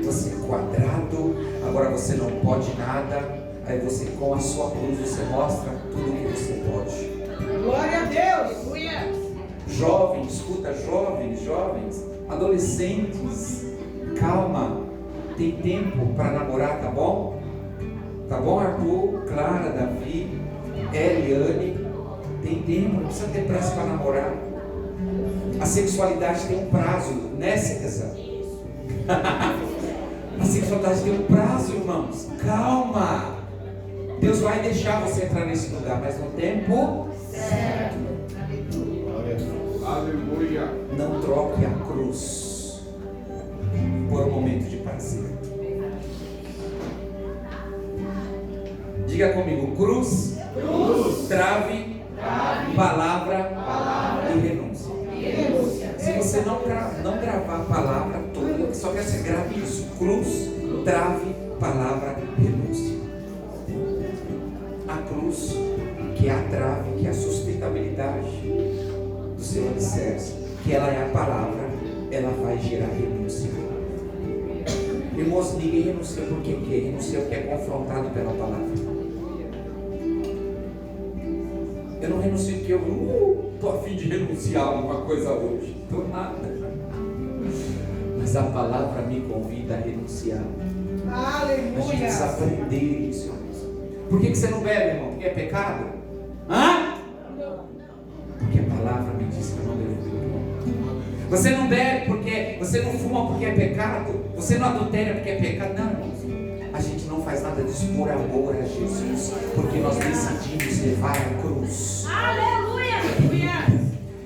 você é quadrado, agora você não pode nada. Aí você, com a sua cruz, você mostra tudo o que você pode. Glória a Deus. Aleluia. Jovens, escuta, jovens, adolescentes, calma, tem tempo para namorar, tá bom? Tá bom, Arthur, Clara, Davi, Eliane, tem tempo, não precisa ter pressa para namorar. A sexualidade tem um prazo, né, César? A sexualidade tem um prazo, irmãos, calma. Deus vai deixar você entrar nesse lugar, mas no tempo certo. Aleluia. Não troque a cruz por um momento de prazer. Diga comigo: cruz, trave, palavra e renúncia. Se você não gravar a palavra toda, só quer ser grave isso: cruz, trave, palavra, renúncia. A cruz, que é a trave, que é a sustentação. alicerce, que ela é a palavra, ela vai gerar renúncia. Irmãos, ninguém renuncia porque quer, renuncia porque é confrontado pela palavra. Eu não renuncio porque eu estou a fim de renunciar a alguma coisa hoje. Estou nada. Mas a palavra me convida a renunciar. A gente precisa aprender isso. Por que você não bebe, irmão? Porque é pecado? Hã? Porque a palavra me diz que eu não devo beber. Você não bebe porque você não fuma porque é pecado. Você não adultera porque é pecado. Não, irmãos. A gente não faz nada disso por amor a Jesus, porque nós decidimos levar a cruz. Aleluia!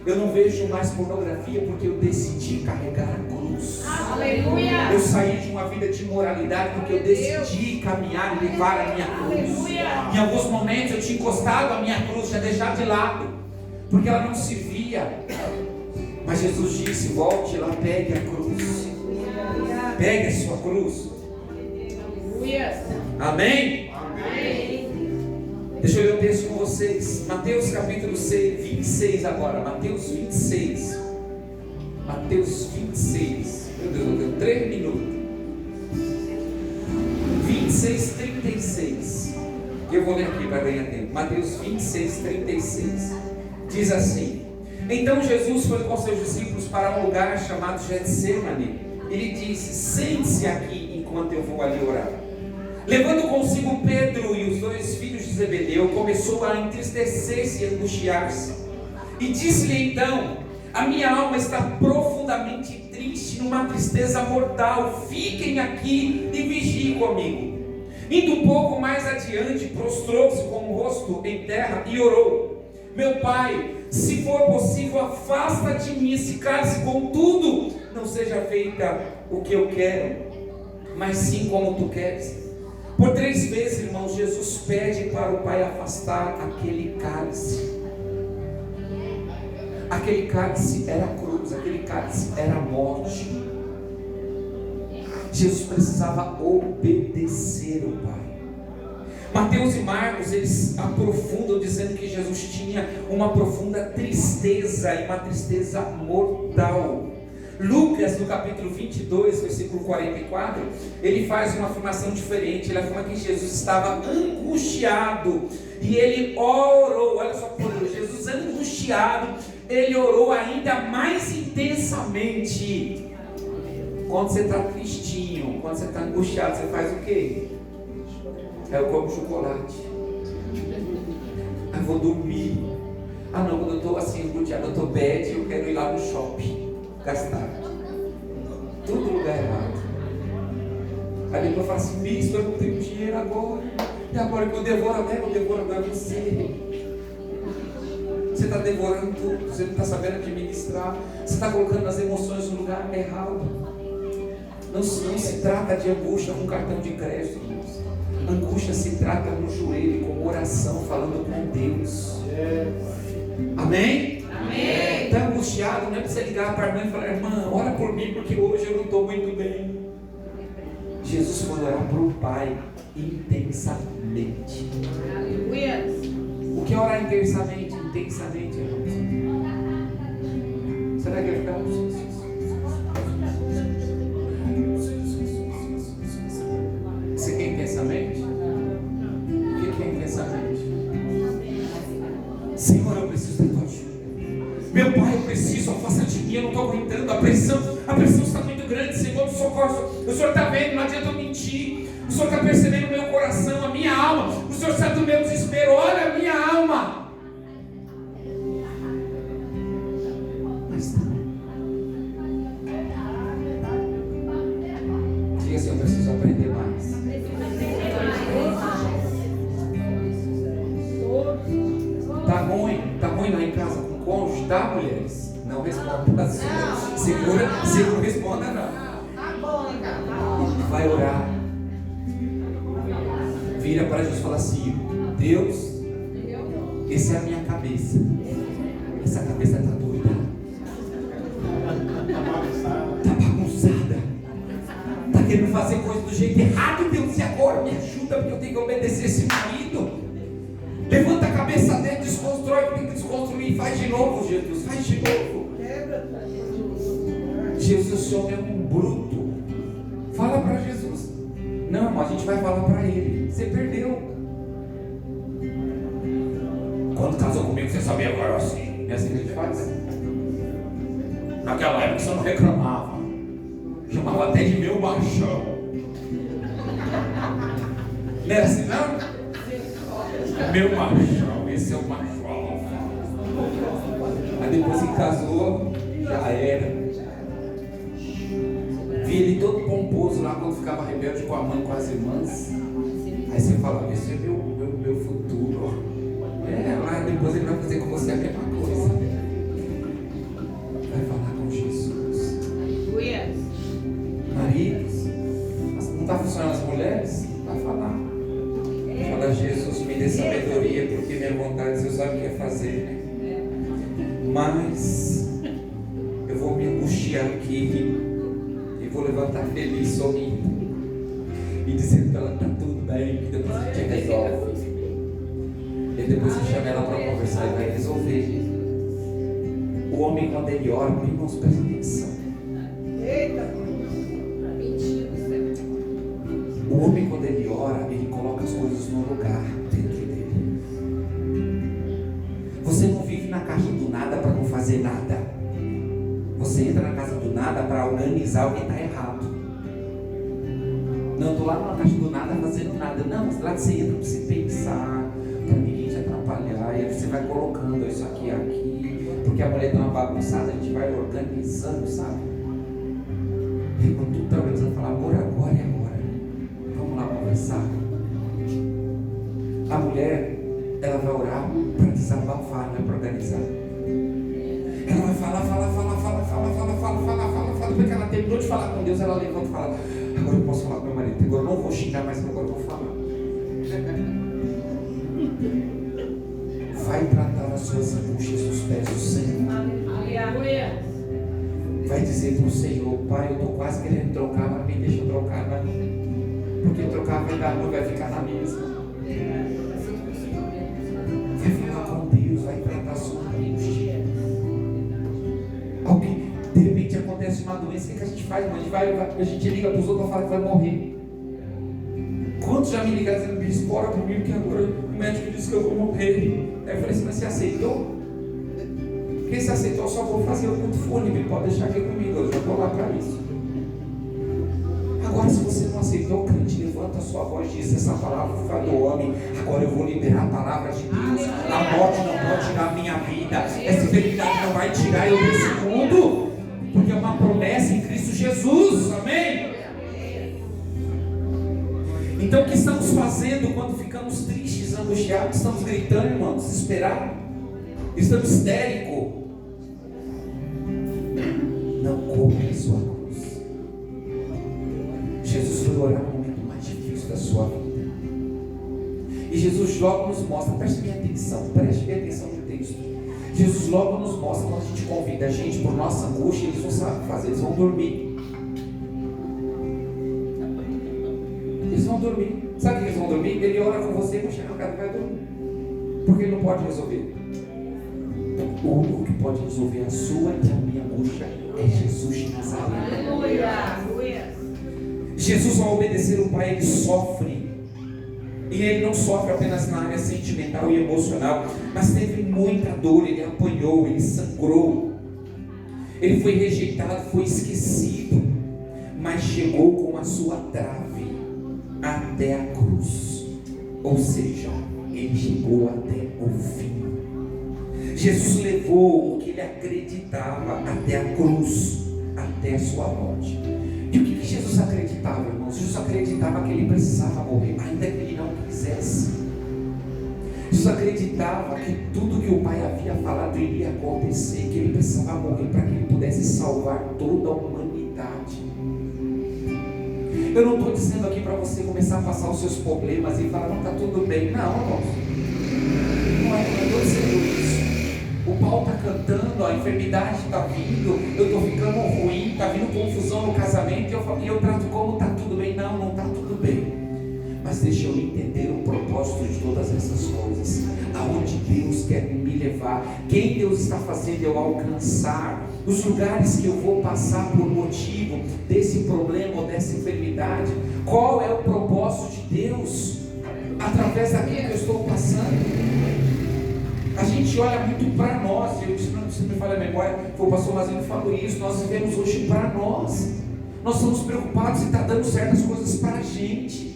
Eu não vejo mais pornografia porque eu decidi carregar a cruz. Aleluia! Eu saí de uma vida de imoralidade porque eu decidi caminhar e levar a minha cruz. Aleluia! Em alguns momentos eu tinha encostado a minha cruz, tinha deixado de lado, porque ela não se via. Mas Jesus disse: volte lá, pegue a cruz. Pegue a sua cruz. Amém? Amém. Deixa eu ler um texto com vocês. Mateus capítulo 26 agora. Mateus 26. Mateus 26. Meu Deus, eu tenho 3 minutos. 26, 36. Eu vou ler aqui para ganhar tempo. Mateus 26, 36. Diz assim: então Jesus foi com seus discípulos para um lugar chamado Getsemane. Ele disse: sente-se aqui enquanto eu vou ali orar. Levando consigo Pedro e os 2 filhos de Zebedeu, começou a entristecer-se e angustiar-se. E disse-lhe então: a minha alma está profundamente triste, numa tristeza mortal. Fiquem aqui e vigiem comigo. Indo um pouco mais adiante, prostrou-se com o rosto em terra e orou: meu pai, se for possível, afasta de mim esse cálice, contudo, não seja feita o que eu quero, mas sim como tu queres. Por 3 vezes, irmãos, Jesus pede para o Pai afastar aquele cálice. Aquele cálice era a cruz, aquele cálice era a morte. Jesus precisava obedecer ao Pai. Mateus e Marcos, eles aprofundam dizendo que Jesus tinha uma profunda tristeza, e uma tristeza mortal. Lucas, no capítulo 22, versículo 44, ele faz uma afirmação diferente. Ele afirma que Jesus estava angustiado e ele orou. Olha só, Jesus angustiado, ele orou ainda mais intensamente. Quando você está tristinho, quando você está angustiado, você faz o quê? Eu como chocolate. Eu vou dormir. Ah não, quando eu estou assim angustiado, eu estou bad, eu quero ir lá no shopping gastar. Tudo lugar errado. Aí depois eu falo assim: bispo, eu não tenho dinheiro agora. E agora que eu devoro agora você. Você está devorando tudo, você não está sabendo administrar, você está colocando as emoções no lugar errado. Não se trata de angústia com cartão de crédito, irmãos. Angústia se trata no joelho, com oração, falando com Deus. Amém? Amém. Está angustiado, não é para você ligar para a irmã e falar: irmã, ora por mim, porque hoje eu não estou muito bem. Jesus foi orar para o Pai intensamente. Aleluia. O que é orar intensamente? Intensamente, irmãos. Será que vai ficar Você quer intensamente? O que é intensamente? Senhor, eu preciso da tua ajuda. Meu Pai, eu preciso, afasta de mim, eu não estou aguentando. A pressão está muito grande. Senhor, me socorre. O Senhor está vendo, não adianta eu mentir. O Senhor está percebendo o meu coração, a minha alma. O Senhor sabe do meu desespero. Olha a minha alma. Mas não. Diga assim: eu preciso aprender mais. Tá ruim lá em casa com o cônjuge, tá, mulheres? Não responda assim. Segura, responda não. Tá bom, então. Vai orar. Vira para Jesus e fala assim: Deus, essa é a minha cabeça. Essa cabeça está doida. Está bagunçada. Está querendo fazer coisa do jeito errado. Deus, e agora me ajuda, porque eu tenho que obedecer esse marido. Levanta a cabeça dele, desconstrói, tem que desconstruir. Faz de novo, Jesus, faz de novo. Jesus, esse homem é um bruto. Fala para Jesus. Não, a gente vai falar para ele. Você perdeu. Quando casou comigo, você sabia que eu era assim. É assim que a gente faz. Naquela época você não reclamava. Chamava até de meu machão. Não era assim, não? Meu machão, esse é o machão. Aí depois que casou, já era. Vi ele todo pomposo lá quando ficava rebelde com a mãe, com as irmãs. Aí você fala, esse é meu futuro. Lá depois ele vai fazer com você a mesma coisa. Vai falar com Jesus. Maridos, não está funcionando as mulheres? Vai falar. Fala, Jesus, me dê sabedoria, porque minha vontade você sabe o que é fazer, né? Mas eu vou me angustiar aqui e vou levantar feliz, sorrindo e dizendo que ela está tudo bem, que depois a gente resolve. E depois você chama ela para conversar e vai resolver. O homem, quando ele ora, irmãos, presta atenção. O homem, quando ele ora, ele coloca as coisas no lugar dentro dele. Você não vive na caixa do nada para não fazer nada. Você entra na casa do nada para organizar o que está errado. Não estou lá na caixa do nada fazendo nada. Não, mas lá você entra para você pensar, para ninguém te atrapalhar. E aí você vai colocando isso aqui, porque a mulher está uma bagunçada, a gente vai organizando, sabe? E quando tudo está organizando, fala, amor, agora é agora. Vamos lá conversar. A mulher, ela vai orar para desabafar, não é para organizar. Ela vai falar. Depois que ela terminou de falar com Deus, ela levanta e fala, agora eu posso falar com meu marido. Agora eu não vou xingar, mas agora eu vou falar. Vai tratar as suas angústias nos pés do Senhor. Vai dizer para o Senhor, Pai, eu estou quase querendo trocar, mas me deixa trocar, mas porque trocar vai dar, não vai ficar na mesma. Vai falar com Deus, vai tratar a sua angústia. Alguém, de repente acontece uma doença, o que a gente faz? A gente liga para os outros e fala que vai morrer. Quantos já me ligaram dizendo, bispo, ora por mim, porque agora o médico disse que eu vou morrer. Aí eu falei assim, mas você aceitou? Quem se aceitou, eu só vou fazer o culto fúnebre, pode deixar aqui comigo, eu já estou lá para isso. Agora, se você não aceitou, crente, levanta a sua voz e diz, essa palavra foi do homem, agora eu vou liberar a palavra de Deus. A morte não pode tirar a minha vida, essa enfermidade não vai tirar eu desse mundo, porque é uma promessa em Cristo Jesus, amém? Então o que estamos fazendo quando ficamos tristes, angustiados? Estamos gritando, irmãos, desesperados? Estamos histéricos? Não come a sua cruz. Jesus foi orar no momento mais difícil da sua vida. E Jesus logo nos mostra, preste bem atenção no texto. Jesus logo nos mostra, quando a gente convida a gente por nossa angústia, eles não sabem fazer, eles vão dormir. Eles vão dormir. Sabe que eles vão dormir? Ele ora com você, vai chegar no casa e vai dormir. Porque ele não pode resolver. O único que pode resolver a sua e a minha angústia é Jesus de Nazaré. Jesus, ao obedecer o Pai, ele sofre. E ele não sofre apenas na área sentimental e emocional, mas teve muita dor, ele apanhou, ele sangrou. Ele foi rejeitado, foi esquecido, mas chegou com a sua trave até a cruz. Ou seja, ele chegou até o fim. Jesus levou o que ele acreditava até a cruz, até a sua morte. E o que Jesus acreditava, irmãos? Jesus acreditava que ele precisava morrer, ainda que ele não quisesse. Jesus acreditava que tudo que o Pai havia falado iria acontecer, que ele precisava morrer para que ele pudesse salvar toda a humanidade. Eu não estou dizendo aqui para você começar a passar os seus problemas e falar, não, está tudo bem. Não, irmãos. Não estou dizendo isso. O pau está cantando, a enfermidade está vindo, eu estou ficando ruim, está vindo confusão no casamento, e eu trato como está tudo bem. Não, não está tudo bem. Mas deixa eu entender o propósito de todas essas coisas. Aonde Deus quer me levar, quem Deus está fazendo eu alcançar. os lugares que eu vou passar por motivo desse problema ou dessa enfermidade, qual é o propósito de Deus através daquilo que eu estou passando. A gente olha muito para nós, eu sempre falo a memória, foi o pastor Mazinho que falou isso, nós vivemos hoje para nós. Nós estamos preocupados em estar dando certas coisas para a gente.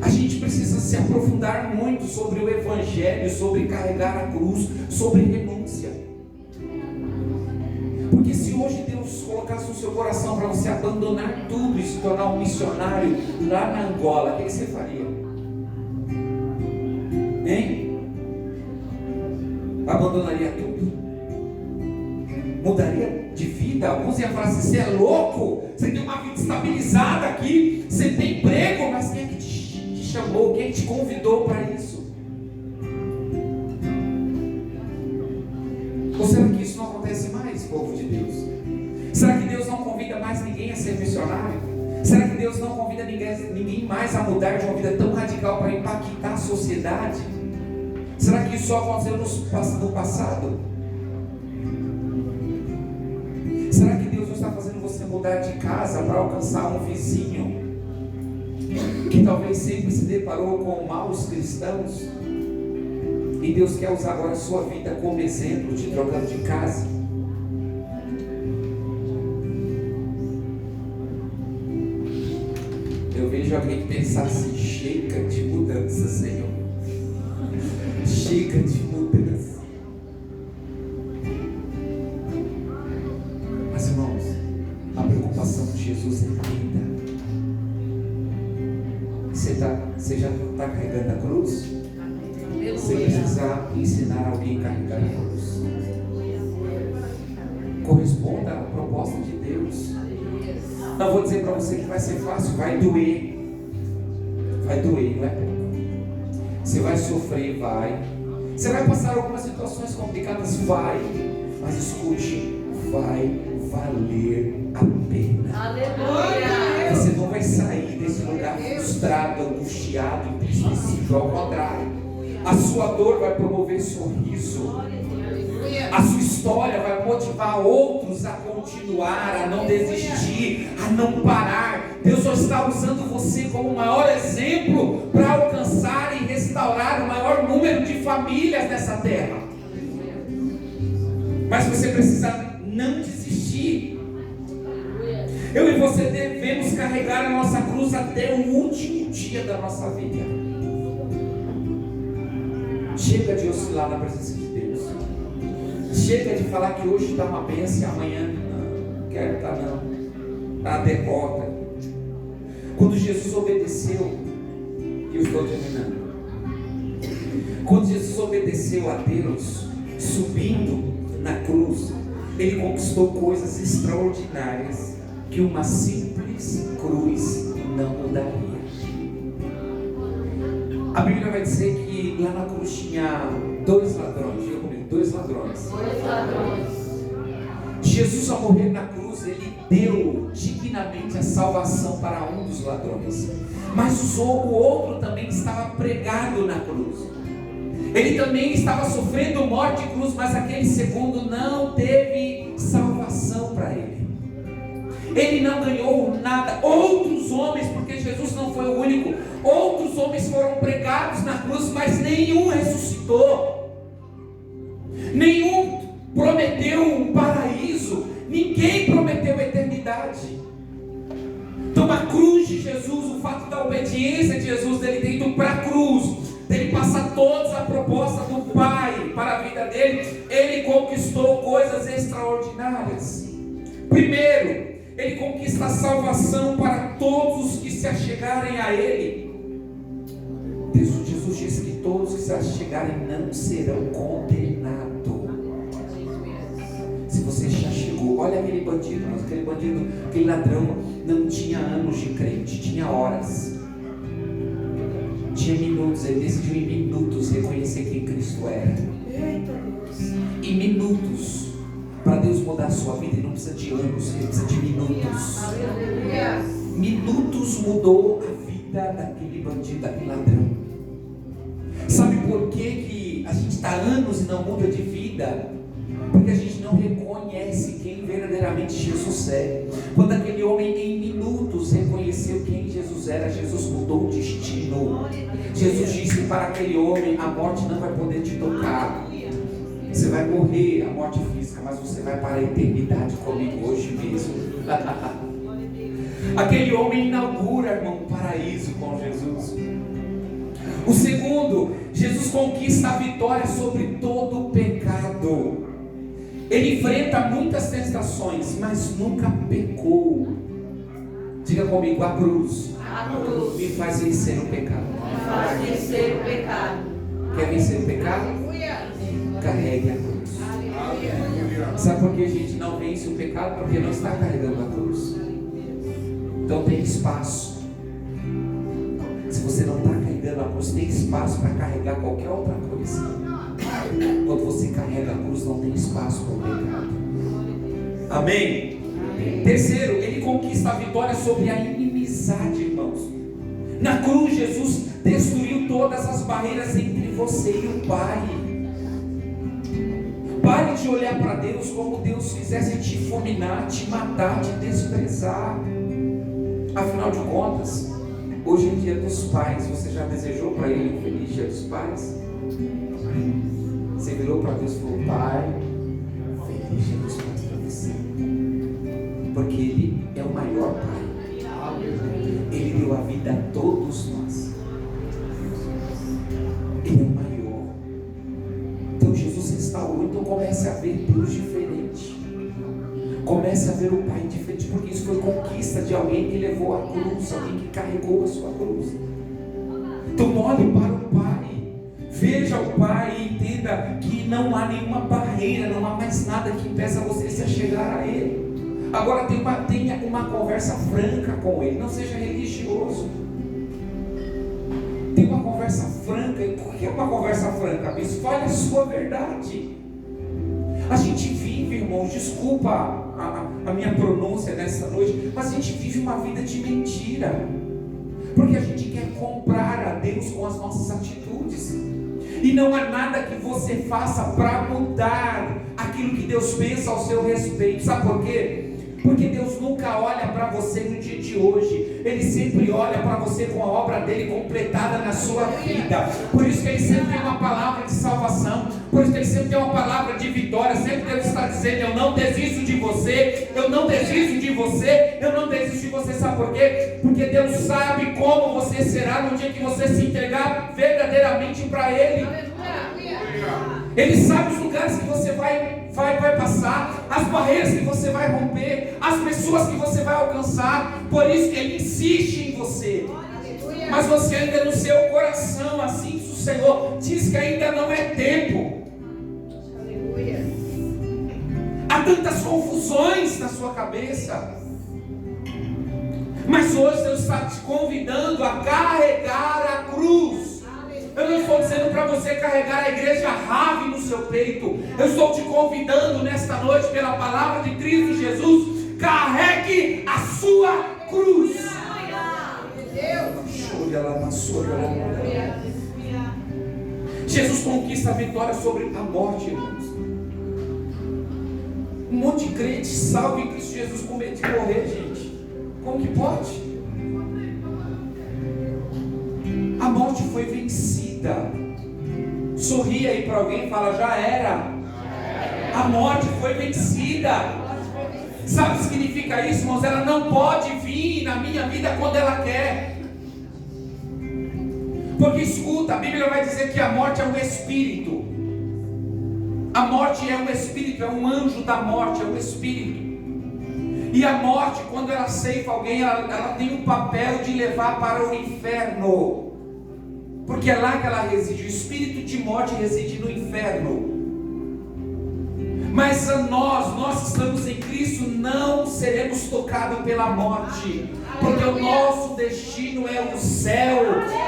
A gente precisa se aprofundar muito sobre o Evangelho, sobre carregar a cruz, sobre renúncia. Porque se hoje Deus colocasse no seu coração para você abandonar tudo e se tornar um missionário lá na Angola, o que você faria? Hein? Abandonaria tudo? Mudaria de vida? Alguns iam falar assim: você é louco? Você tem uma vida estabilizada aqui, você tem emprego, mas quem é que te chamou? Quem te convidou para isso? Ou será que isso não acontece mais, povo de Deus? Será que Deus não convida mais ninguém a ser missionário? Será que Deus não convida ninguém mais a mudar de uma vida tão radical para impactar a sociedade? Será que isso só aconteceu no passado? Será que Deus não está fazendo você mudar de casa para alcançar um vizinho que talvez sempre se deparou com maus cristãos? E Deus quer usar agora a sua vida como exemplo, te trocando de casa? Eu vejo alguém pensar assim: chega de mudança, Senhor. Chega de mudança. Mas, irmãos, a preocupação de Jesus é linda. Você já está carregando a cruz? Você precisa ensinar alguém a carregar a cruz. Corresponda à proposta de Deus. Não vou dizer para você que vai ser fácil, vai doer. Vai doer, não é? Você vai sofrer, vai. Você vai passar algumas situações complicadas, vai. Mas escute, vai valer a pena. Aleluia! Você não vai sair desse lugar frustrado, angustiado, entristecido. Ao contrário, a sua dor vai promover sorriso. A sua história vai motivar outros a continuar, a não desistir, a não parar. Deus só está usando você como o maior exemplo para alcançar e restaurar o maior número de famílias nessa terra. Mas você precisa não desistir. Eu e você devemos carregar a nossa cruz até o último dia da nossa vida. Chega de oscilar na presença de Deus. Chega de falar que hoje está uma bênção e amanhã não quero estar não. Está a derrota. Quando Jesus obedeceu, e eu estou terminando. Quando Jesus obedeceu a Deus, subindo na cruz, Ele conquistou coisas extraordinárias que uma simples cruz não mudaria. A Bíblia vai dizer que lá na cruz tinha 2 ladrões. Diga comigo, 2 ladrões. 2 ladrões. Jesus, ao morrer na cruz, Ele deu dignamente a salvação para um dos ladrões. Mas o outro também estava pregado na cruz. Ele também estava sofrendo morte de cruz, mas aquele segundo não teve salvação para ele. Ele não ganhou nada. Outros homens, porque Jesus não foi o único, outros homens foram pregados na cruz, mas nenhum ressuscitou. Nenhum prometeu um paraíso. Ninguém prometeu a eternidade. Então a cruz de Jesus, o fato da obediência de Jesus, dele ter ido para a cruz, dele passar toda a proposta do Pai para a vida dele, ele conquistou coisas extraordinárias. Primeiro, ele conquista a salvação para todos os que se achegarem a ele. Jesus disse que todos que se achegarem não serão condenados. Se você já chegou, olha aquele bandido, aquele ladrão não tinha anos de crente, tinha horas, tinha minutos. Ele decidiu em minutos reconhecer quem Cristo era. Em minutos. Para Deus mudar a sua vida, Ele não precisa de anos, Ele precisa de minutos. Minutos mudou a vida daquele bandido, daquele ladrão. Sabe por que a gente está anos e não muda de vida? Porque a gente não reconhece verdadeiramente Jesus é. Quando aquele homem em minutos reconheceu quem Jesus era, Jesus mudou o destino. Jesus disse para aquele homem: a morte não vai poder te tocar. Você vai morrer, a morte física, mas você vai para a eternidade comigo hoje mesmo. Aquele homem inaugura, irmão, um paraíso com Jesus. O segundo, Jesus conquista a vitória sobre todo o pecado. Ele enfrenta muitas tentações, mas nunca pecou. Diga comigo: a cruz me faz vencer o pecado. Faz vencer o pecado. Quer vencer o pecado? Carregue a cruz. Sabe por que a gente não vence o pecado? Porque não está carregando a cruz. Então tem espaço. Se você não está carregando a cruz, tem espaço para carregar qualquer outra coisa. Quando você carrega a cruz, não tem espaço para o pecado. Amém? Terceiro, ele conquista a vitória sobre a inimizade, irmãos. Na cruz, Jesus destruiu todas as barreiras entre você e o Pai. Pare de olhar para Deus como Deus quisesse te fulminar, te matar, te desprezar. Afinal de contas, hoje em Dia dos Pais, você já desejou para Ele um feliz Dia dos Pais? Você virou para Deus e falou: Pai, feliz Dia dos Pais para você. Porque Ele é o maior Pai. Ele deu a vida a todos nós. Ele é o maior. Então Jesus restaurou. Então comece a ver Deus diferente. Comece a ver o Pai diferente. Porque isso foi conquista de alguém que levou a cruz, alguém que carregou a sua cruz. Então olhe para o Pai. Veja o Pai e entenda que não há nenhuma barreira, não há mais nada que impeça você de se chegar a Ele. Agora tenha uma conversa franca com Ele. Não seja religioso. Tenha uma conversa franca. E por que uma conversa franca, bispo? Fale a sua verdade. A gente vive, irmãos, desculpa a minha pronúncia nessa noite, mas a gente vive uma vida de mentira. Porque a gente quer comprar a Deus com as nossas atitudes. E não há nada que você faça para mudar aquilo que Deus pensa ao seu respeito. Sabe por quê? Porque Deus nunca olha para você no dia de hoje. Ele sempre olha para você com a obra dele completada na sua vida. Por isso que Ele sempre tem uma palavra de salvação. Por isso que Ele sempre tem uma palavra de vitória. Sempre Deus está dizendo: eu não desisto de você. Eu não desisto de você. Eu não desisto de você. Sabe por quê? Porque Deus sabe como você será no dia que você se entregar verdadeiramente para Ele. Ele sabe os lugares que você vai passar, as barreiras que você vai romper, as pessoas que você vai alcançar. Por isso que Ele insiste em você. Mas você ainda no seu coração, assim diz o Senhor, diz que ainda não é tempo. Há tantas confusões na sua cabeça. Mas hoje Deus está te convidando a carregar a cruz. Eu não estou dizendo para você carregar a igreja rave no seu peito. Eu estou te convidando nesta noite, pela palavra de Cristo Jesus, carregue a sua cruz. Jesus conquista a vitória sobre a morte, irmãos. Um monte de crente salvo em Cristo Jesus com medo de morrer, gente. Como que pode? A morte foi vencida. Sorria aí para alguém e fala: já era. A morte foi vencida. Sabe o que significa isso, irmãos? Ela não pode vir na minha vida quando ela quer. Porque escuta, a Bíblia vai dizer que a morte é um espírito. A morte é um espírito, é um anjo da morte, é um espírito. E a morte, quando ela ceifa alguém, ela tem o papel de levar para o inferno. Porque é lá que ela reside. O espírito de morte reside no inferno. Mas nós estamos em Cristo, não seremos tocados pela morte. Porque o nosso destino é o céu.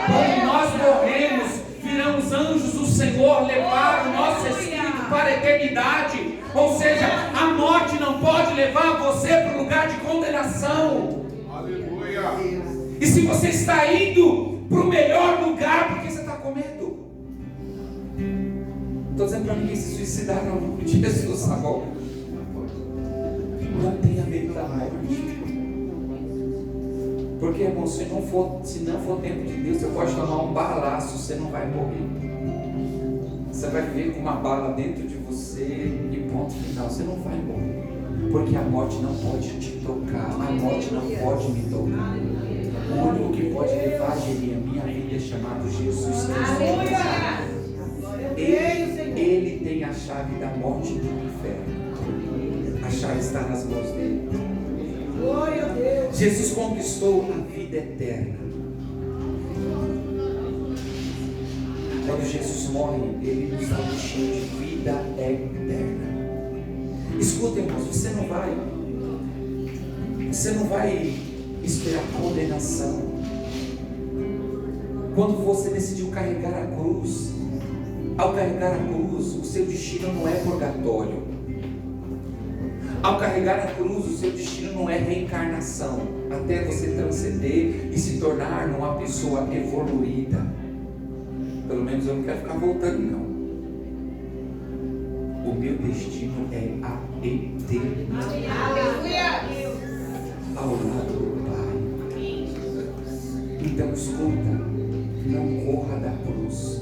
Quando nós morremos, virão os anjos do Senhor levar o nosso espírito para a eternidade. Ou seja, a morte não pode levar você para o lugar de condenação. Aleluia. E se você está indo para o melhor lugar, porque você está com medo? Estou dizendo para ninguém se suicidar, não, no nome de Jesus, tá bom? morte. Porque, irmão, se não for tempo de Deus, você pode tomar um balaço, você não vai morrer. Você vai viver com uma bala dentro de você e ponto final, você não vai morrer. Porque a morte não pode te tocar, a morte não pode me tocar. O único que pode levar a minha vida é chamado Jesus Cristo. Ele tem a chave da morte e do inferno. A chave está nas mãos dele. Jesus conquistou a vida eterna. Quando Jesus morre, ele nos dá um destino de vida eterna. Escuta, irmãos, você não vai esperar condenação. Quando você decidiu carregar a cruz, ao carregar a cruz, o seu destino não é purgatório. Ao carregar a cruz, o seu destino não é reencarnação, até você transcender e se tornar uma pessoa evoluída. Pelo menos eu não quero ficar voltando, não. O meu destino é a eternidade. Ao lado do Pai. Então escuta, não corra da cruz.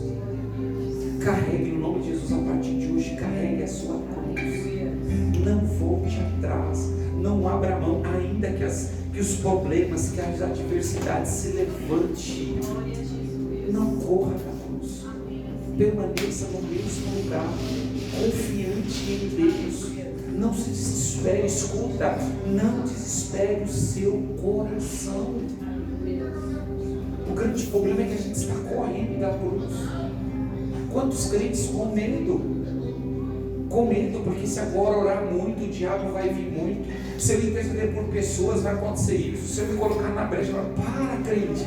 Carregue o nome de Jesus a partir de hoje. Carregue a sua cruz. Não volte atrás. Não abra mão, ainda que os problemas, que as adversidades se levantem. Não corra da cruz. Permaneça no mesmo lugar, confiante em Deus. Não se desespere, escuta, não desespere o seu coração. O grande problema é que a gente está correndo da cruz. Quantos crentes com medo? Com medo, porque se agora orar muito, o diabo vai vir muito. Se eu interceder por pessoas, vai acontecer isso. Se eu me colocar na brecha, para, crente.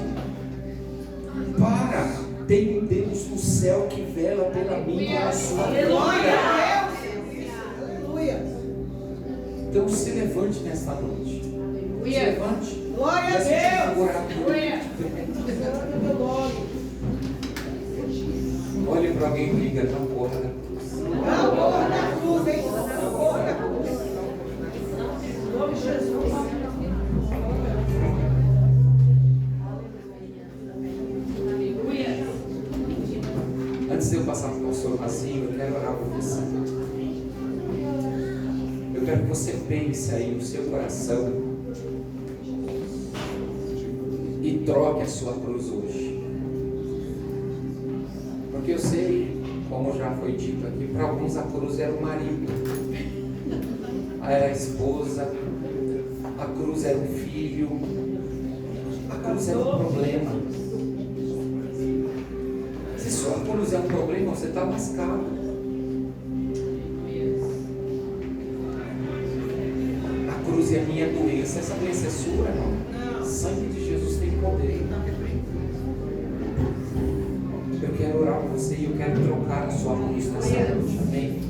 Para. Tem um Deus no céu que vela pela minha e pela sua vida. Então se levante nesta noite. Se levante. Glória a Deus. Olhe para alguém e diga: não corra da cruz. Não corra da cruz, hein? Não corra da cruz. Em nome de Jesus. Antes de eu passar para o pastor Mazinho, eu quero orar por você. Eu quero que você pense aí no seu coração e troque a sua cruz hoje. Porque eu sei, como já foi dito aqui, para alguns a cruz era o marido, era a esposa, a cruz era o filho, a cruz era um problema. Se sua cruz é um problema, você está lascado. A cruz é a minha doença. Essa doença é sua, não? O sangue de Jesus tem poder. Eu quero orar por você e eu quero trocar a sua cruz nessa noite. Amém?